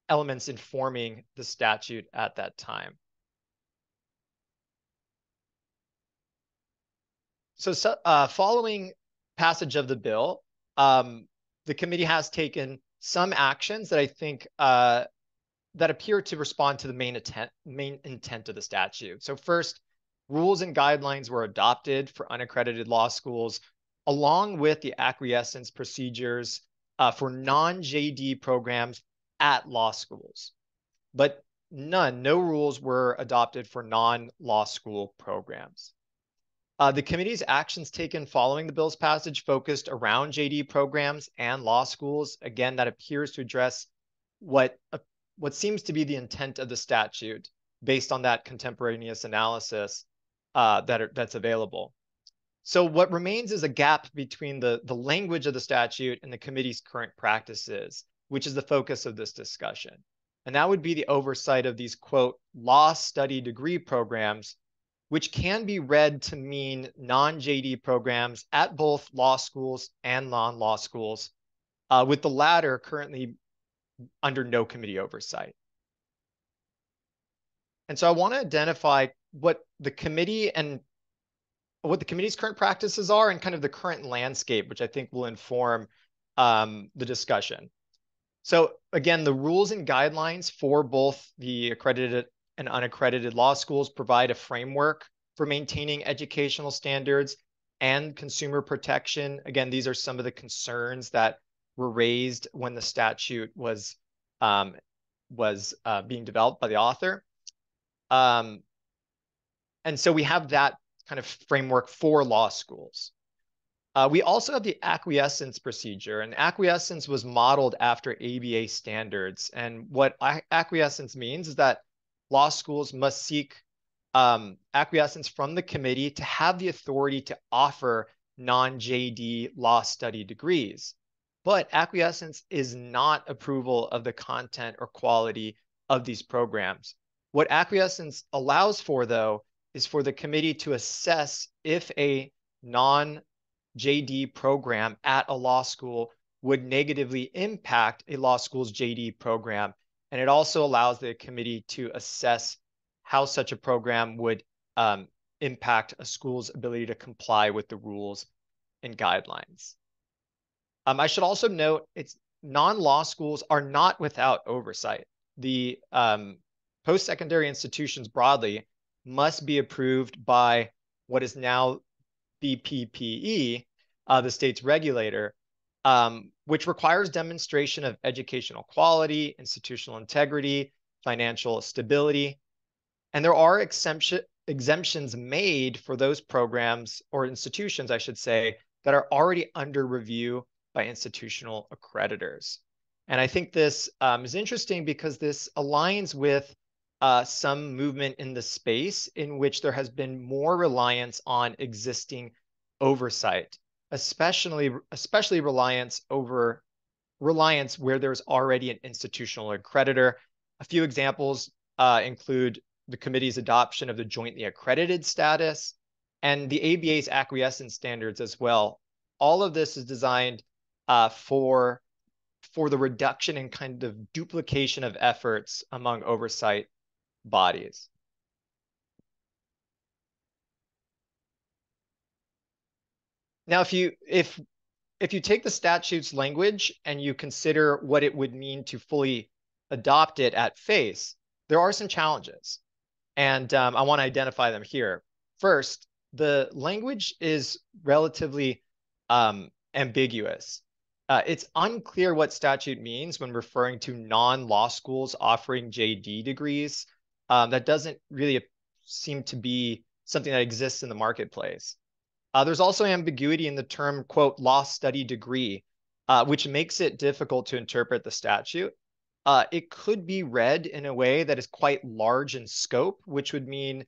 elements informing the statute at that time. So following passage of the bill, the committee has taken some actions that I think that appear to respond to the main intent of the statute. So first, rules and guidelines were adopted for unaccredited law schools, along with the acquiescence procedures for non-JD programs at law schools. But no rules were adopted for non-law school programs. The committee's actions taken following the bill's passage focused around JD programs and law schools. Again, that appears to address what seems to be the intent of the statute based on that contemporaneous analysis that's available. So what remains is a gap between the language of the statute and the committee's current practices, which is the focus of this discussion. And that would be the oversight of these, quote, law study degree programs, which can be read to mean non-JD programs at both law schools and non-law schools, with the latter currently under no committee oversight. And so I want to identify what the committee's current practices are and kind of the current landscape, which I think will inform the discussion. So again, the rules and guidelines for both the accredited and unaccredited law schools provide a framework for maintaining educational standards and consumer protection. Again, these are some of the concerns that were raised when the statute was being developed by the author. And so we have that kind of framework for law schools. We also have the acquiescence procedure, and acquiescence was modeled after ABA standards. And what acquiescence means is that law schools must seek acquiescence from the committee to have the authority to offer non-JD law study degrees. But acquiescence is not approval of the content or quality of these programs. What acquiescence allows for, though, is for the committee to assess if a non-JD program at a law school would negatively impact a law school's JD program. And it also allows the committee to assess how such a program would impact a school's ability to comply with the rules and guidelines. I should also note it's non-law schools are not without oversight. The post-secondary institutions broadly must be approved by what is now BPPE, the state's regulator, which requires demonstration of educational quality, institutional integrity, financial stability. And there are exemptions made for those programs or institutions, I should say, that are already under review by institutional accreditors. And I think this is interesting because this aligns with some movement in the space in which there has been more reliance on existing oversight, especially reliance where there's already an institutional accreditor. A few examples include the committee's adoption of the jointly accredited status and the ABA's acquiescence standards as well. All of this is designed for the reduction in kind of duplication of efforts among oversight bodies. Now, if you take the statute's language and you consider what it would mean to fully adopt it at face, there are some challenges. And I want to identify them here. First, the language is relatively ambiguous. It's unclear what statute means when referring to non-law schools offering JD degrees. That doesn't really seem to be something that exists in the marketplace. There's also ambiguity in the term, quote, law study degree, which makes it difficult to interpret the statute. It could be read in a way that is quite large in scope, which would mean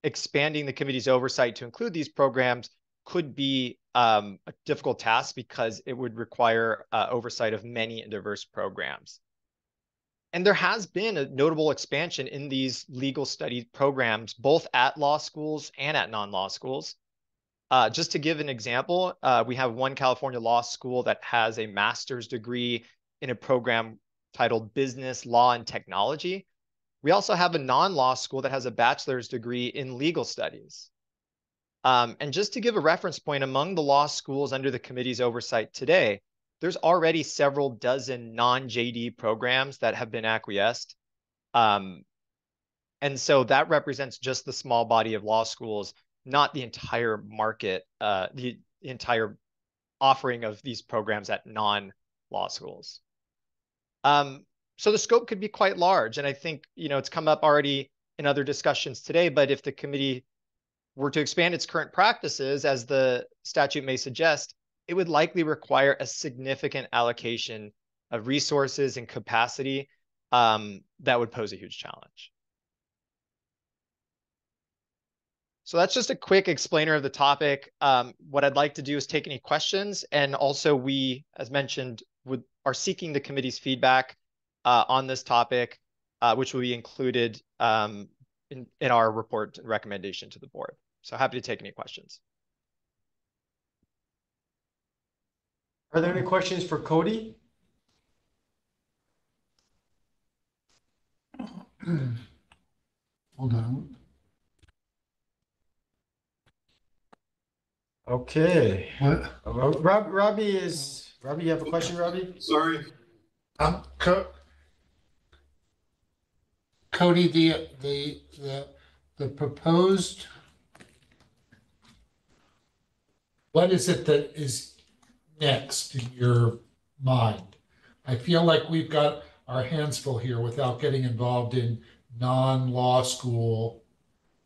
expanding the committee's oversight to include these programs could be a difficult task because it would require oversight of many and diverse programs. And there has been a notable expansion in these legal study programs, both at law schools and at non-law schools. Just to give an example, we have one California law school that has a master's degree in a program titled Business, Law, and Technology. We also have a non-law school that has a bachelor's degree in legal studies. And just to give a reference point, among the law schools under the committee's oversight today, there's already several dozen non-JD programs that have been acquiesced. And so that represents just the small body of law schools, not the entire market, the entire offering of these programs at non-law schools. So the scope could be quite large. And I think, it's come up already in other discussions today, but if the committee were to expand its current practices, as the statute may suggest, it would likely require a significant allocation of resources and capacity that would pose a huge challenge. So that's just a quick explainer of the topic. What I'd like to do is take any questions, and also we, as mentioned, are seeking the committee's feedback on this topic, which will be included in our report and recommendation to the board. So happy to take any questions. Are there any questions for Cody? Hold on. Okay. What? Robbie, you have a question, Robbie? Sorry. Cody, the proposed, what is it that is next in your mind? I feel like we've got our hands full here without getting involved in non-law school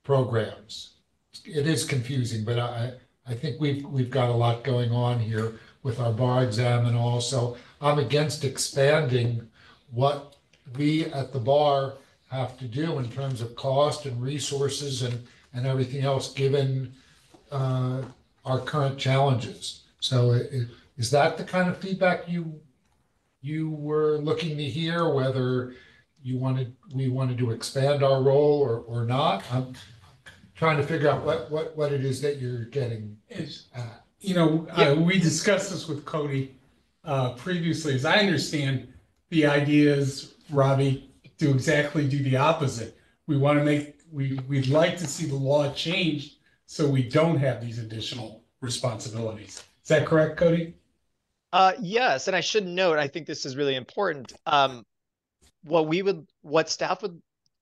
programs. It is confusing, but I think we've got a lot going on here with our bar exam, and also I'm against expanding what we at the bar have to do in terms of cost and resources and everything else, given our current challenges. So is that the kind of feedback you were looking to hear, whether we wanted to expand our role or not? I'm trying to figure out what it is that you're getting at. We discussed this with Cody previously. As I understand, the idea is, Robbie, to exactly do the opposite. We'd like to see the law changed so we don't have these additional responsibilities. Is that correct, Cody? Yes, and I should note, I think this is really important. What staff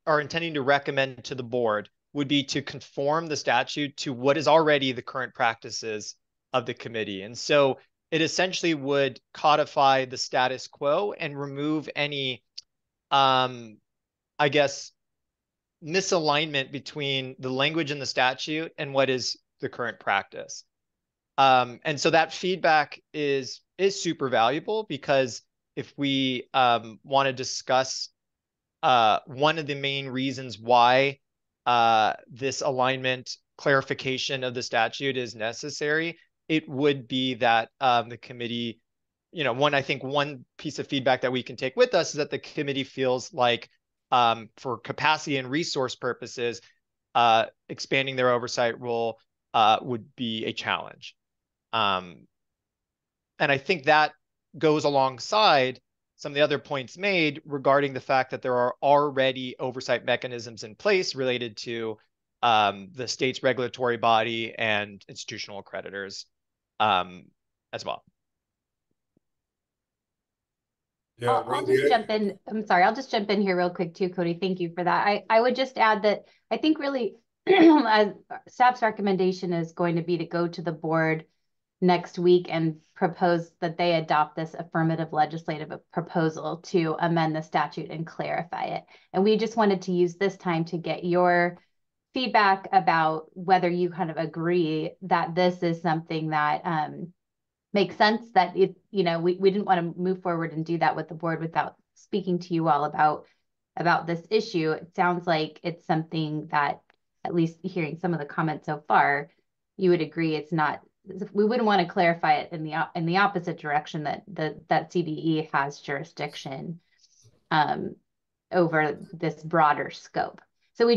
are intending to recommend to the board would be to conform the statute to what is already the current practices of the committee. And so it essentially would codify the status quo and remove any, I guess, misalignment between the language in the statute and what is the current practice. And so that feedback is super valuable, because if we want to discuss one of the main reasons why this alignment clarification of the statute is necessary, it would be that the committee, I think one piece of feedback that we can take with us is that the committee feels like for capacity and resource purposes, expanding their oversight role would be a challenge. And I think that goes alongside some of the other points made regarding the fact that there are already oversight mechanisms in place related to the state's regulatory body and institutional accreditors as well. Yeah, I'll just jump in. I'm sorry, I'll just jump in here real quick too, Cody. Thank you for that. I would just add that I think really as staff's recommendation is going to be to go to the board next week and propose that they adopt this affirmative legislative proposal to amend the statute and clarify it. And we just wanted to use this time to get your feedback about whether you kind of agree that this is something that makes sense, that we didn't want to move forward and do that with the board without speaking to you all about this issue. It sounds like it's something that, at least hearing some of the comments so far, you would agree it's not. We wouldn't want to clarify it in the opposite direction, that CBE has jurisdiction over this broader scope. So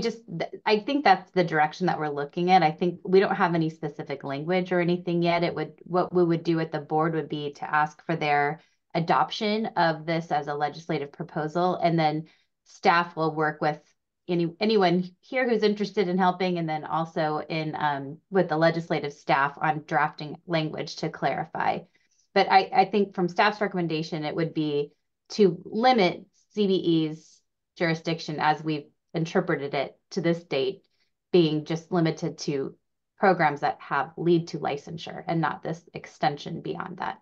I think that's the direction that we're looking at. I think we don't have any specific language or anything yet. What we would do at the board would be to ask for their adoption of this as a legislative proposal, and then staff will work with anyone here who's interested in helping, and then also with the legislative staff on drafting language to clarify. But I think from staff's recommendation, it would be to limit CBE's jurisdiction as we've interpreted it to this date, being just limited to programs that lead to licensure and not this extension beyond that.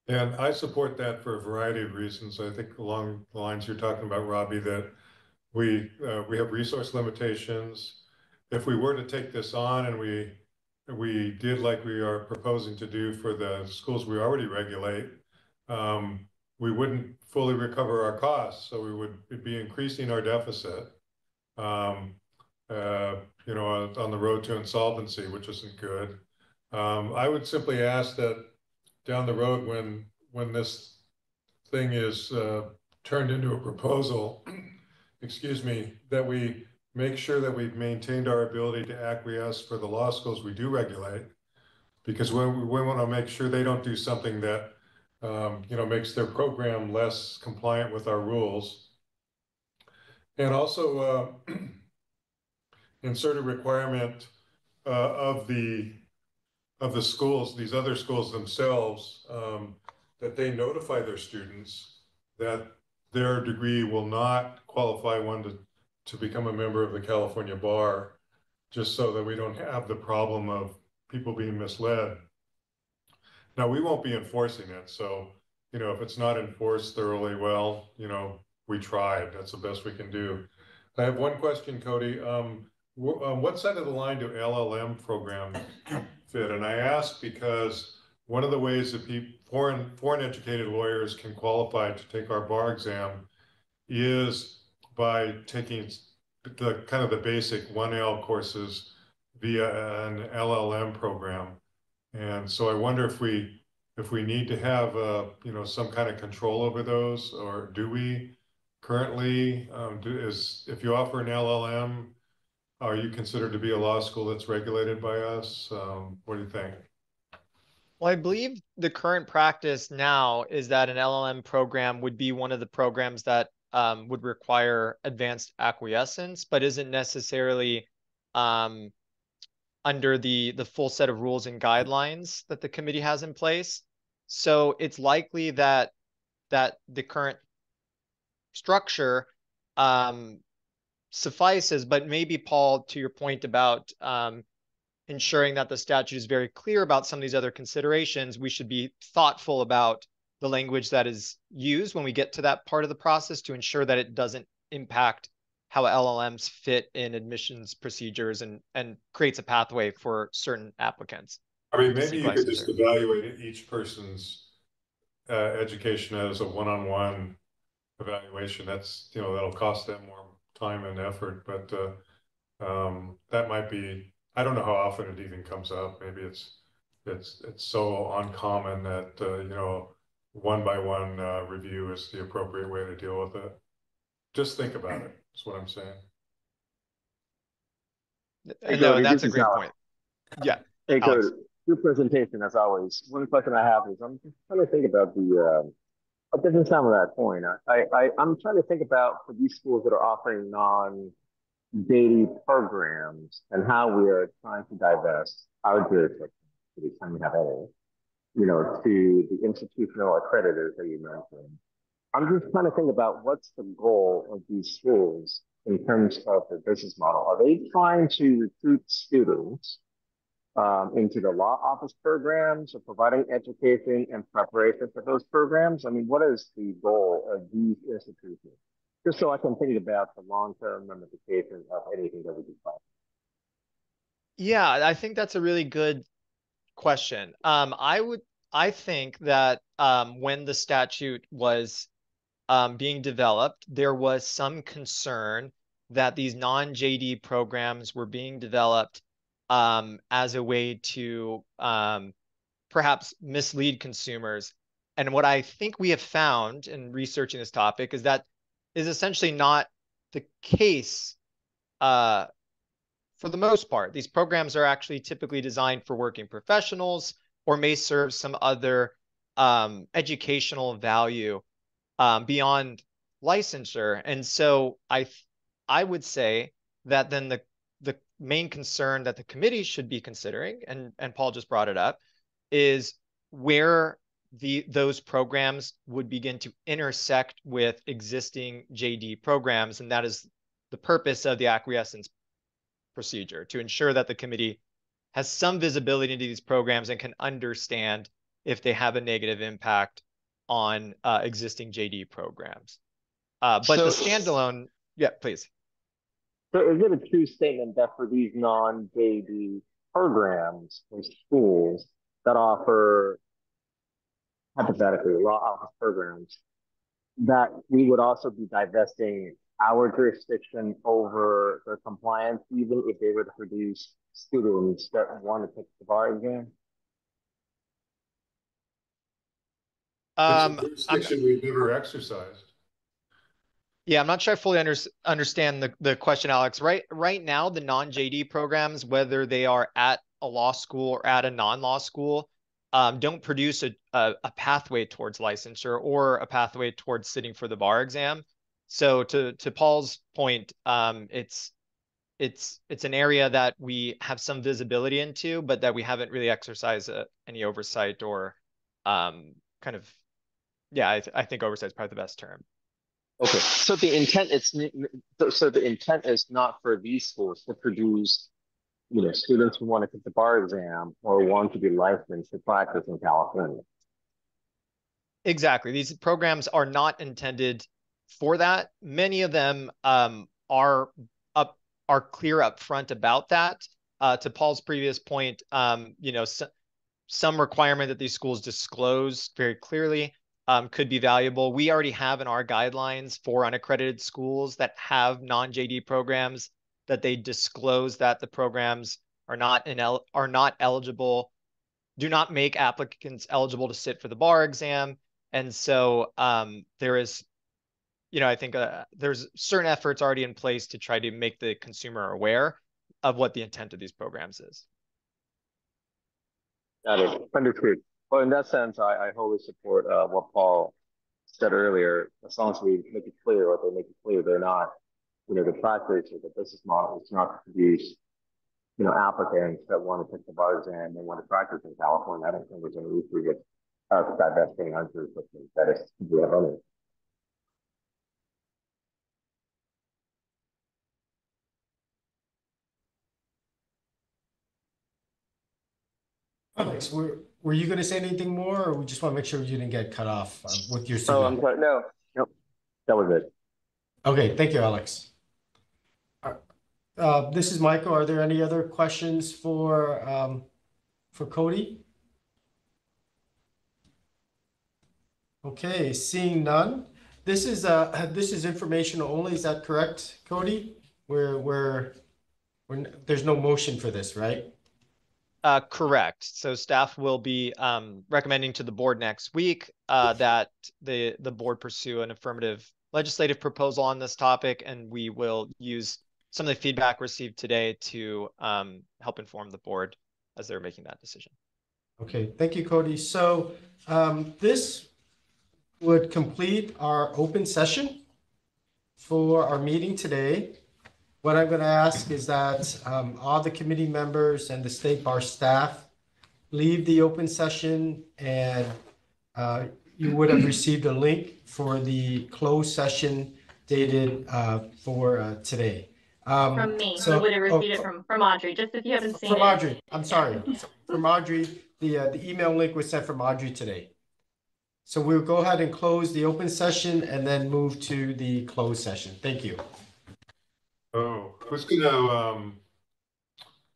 And I support that for a variety of reasons. I think along the lines you're talking about, Robbie, that we have resource limitations. If we were to take this on and we did like we are proposing to do for the schools we already regulate, we wouldn't fully recover our costs. So we would be increasing our deficit, on the road to insolvency, which isn't good. I would simply ask that down the road, when this thing is turned into a proposal, excuse me, that we make sure that we've maintained our ability to acquiesce for the law schools we do regulate, because we want to make sure they don't do something that makes their program less compliant with our rules. And also insert a requirement of the schools, these other schools themselves, that they notify their students that their degree will not qualify one to become a member of the California Bar, just so that we don't have the problem of people being misled. Now, we won't be enforcing it. So, if it's not enforced thoroughly well, we tried. That's the best we can do. I have one question, Cody. What side of the line do LLM programs fit? And I ask because one of the ways that foreign educated lawyers can qualify to take our bar exam is by taking the kind of the basic 1L courses via an LLM program. And so I wonder if we need to have some kind of control over those, or do we currently? If you offer an LLM, are you considered to be a law school that's regulated by us? What do you think? Well, I believe the current practice now is that an LLM program would be one of the programs that would require advanced acquiescence, but isn't necessarily under the full set of rules and guidelines that the committee has in place. So it's likely that the current structure suffices, but maybe, Paul, to your point about ensuring that the statute is very clear about some of these other considerations, we should be thoughtful about the language that is used when we get to that part of the process to ensure that it doesn't impact how LLMs fit in admissions procedures and creates a pathway for certain applicants. I mean, maybe you could just evaluate each person's education as a one-on-one evaluation. That's, that'll cost them more time and effort, but that might be, I don't know how often it even comes up. Maybe it's so uncommon that, one by one review is the appropriate way to deal with it. Just think about it. That's what I'm saying. No, that's a great point. Yeah. Hey, Cody, good presentation as always. One question I have is I'm just trying to think about it doesn't sound to that point. I'm trying to think about for these schools that are offering non-JD programs and how we are trying to divest our jurisdiction to the extent we have any, to the institutional accreditors that you mentioned. I'm just trying to think about what's the goal of these schools in terms of their business model. Are they trying to recruit students into the law office programs or providing education and preparation for those programs? I mean, what is the goal of these institutions? Just so I can think about the long-term ramifications of anything that we do. Yeah, I think that's a really good question. I think that when the statute was being developed, there was some concern that these non-JD programs were being developed as a way to perhaps mislead consumers. And what I think we have found in researching this topic is that is essentially not the case for the most part. These programs are actually typically designed for working professionals or may serve some other educational value beyond licensure. And so I would say that then the main concern that the committee should be considering, and Paul just brought it up, is where those programs would begin to intersect with existing JD programs. And that is the purpose of the acquiescence procedure, to ensure that the committee has some visibility into these programs and can understand if they have a negative impact on existing JD programs. But the standalone, yeah, please. So is it a true statement that for these non-JD programs or schools that offer, hypothetically, law office programs, that we would also be divesting our jurisdiction over their compliance, even if they were to produce students that want to take the bar exam? It's a jurisdiction we've never exercised. Yeah, I'm not sure I fully understand the question, Alex. Right now, the non-JD programs, whether they are at a law school or at a non-law school, don't produce a pathway towards licensure or a pathway towards sitting for the bar exam. So to Paul's point, it's an area that we have some visibility into, but that we haven't really exercised any oversight or kind of, yeah, I think oversight is probably the best term. Okay, so the intent is not for these schools to produce, students who want to take the bar exam or want to be licensed to practice in California. Exactly. These programs are not intended for that. Many of them up are clear up front about that. To Paul's previous point, some requirement that these schools disclose very clearly could be valuable. We already have in our guidelines for unaccredited schools that have non-JD programs that they disclose that the programs are not eligible, do not make applicants eligible to sit for the bar exam. And so there is, I think there's certain efforts already in place to try to make the consumer aware of what the intent of these programs is. Got it. Understood. Well, in that sense, I wholly support what Paul said earlier. As long as we make it clear, or they make it clear, they're not, the practice or the business model is not to produce, applicants that want to take the bar exam and want to practice in California. I don't think there's any issue with divesting unto something that is to be running. Alex, were you going to say anything more, or we just want to make sure you didn't get cut off with your Oh, signal? I'm sorry. No, nope. That was it. Okay, thank you, Alex. This is Michael. Are there any other questions for Cody? Okay, seeing none. This is informational only. Is that correct, Cody? There's no motion for this, right? Correct. So staff will be recommending to the board next week that the board pursue an affirmative legislative proposal on this topic, and we will use some of the feedback received today to help inform the board as they're making that decision. Okay, thank you, Cody. So this would complete our open session for our meeting today. What I'm going to ask is that all the committee members and the State Bar staff leave the open session, and you would have received a link for the closed session dated for today. From me. So, you would have received it from Audrey, just if you haven't seen it. From Audrey, I'm sorry. From Audrey, the email link was sent from Audrey today. So we'll go ahead and close the open session and then move to the closed session. Thank you. Oh, who's gonna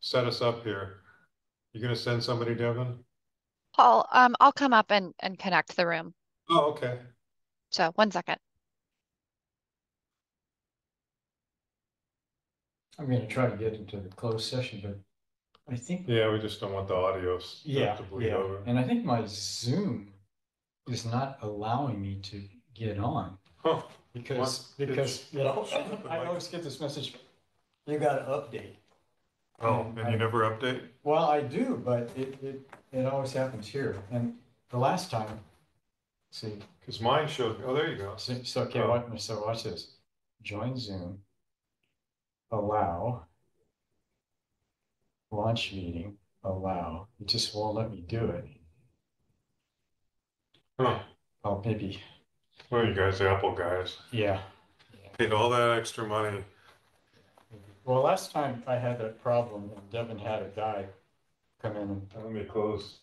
set us up here? You gonna send somebody, Devin? Paul, I'll come up and connect the room. Oh, okay. So 1 second. I'm going to try to get into the closed session, but I think. Yeah, we just don't want the audio to bleed over. And I think my Zoom is not allowing me to get on. Huh. Because I always get this message, you got to update. Oh, and you never update? Well, I do, but it always happens here. And the last time, see. Because mine showed, oh, there you go. So okay, watch this. Join Zoom. Allow. Launch meeting. Allow. It just won't let me do it. Huh. Oh, maybe. Well, you guys, Apple guys. Yeah. Paid all that extra money. Well, last time I had that problem, and Devin had a guy come in and. Let me close.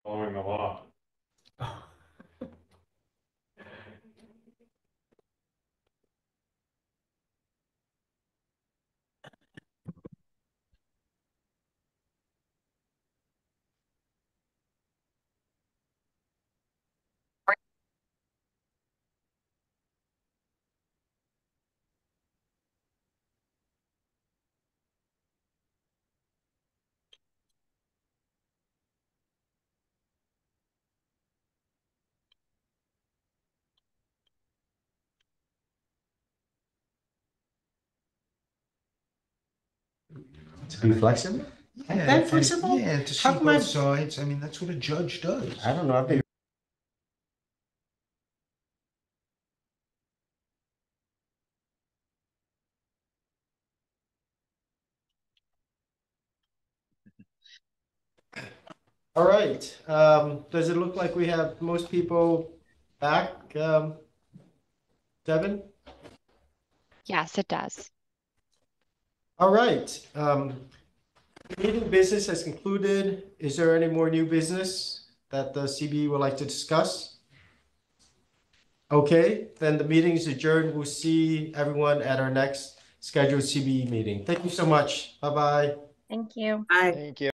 following the law. To be flexible? Yeah, That flexible? Yeah, to see How come I- both sides. I mean, that's what a judge does. I don't know, I've been. All right, does it look like we have most people back, Devin? Yes, it does. All right, meeting business has concluded. Is there any more new business that the CB would like to discuss? Okay, then the meeting is adjourned. We'll see everyone at our next scheduled CB meeting. Thank you so much. Bye-bye. Thank you. Aye. Thank you.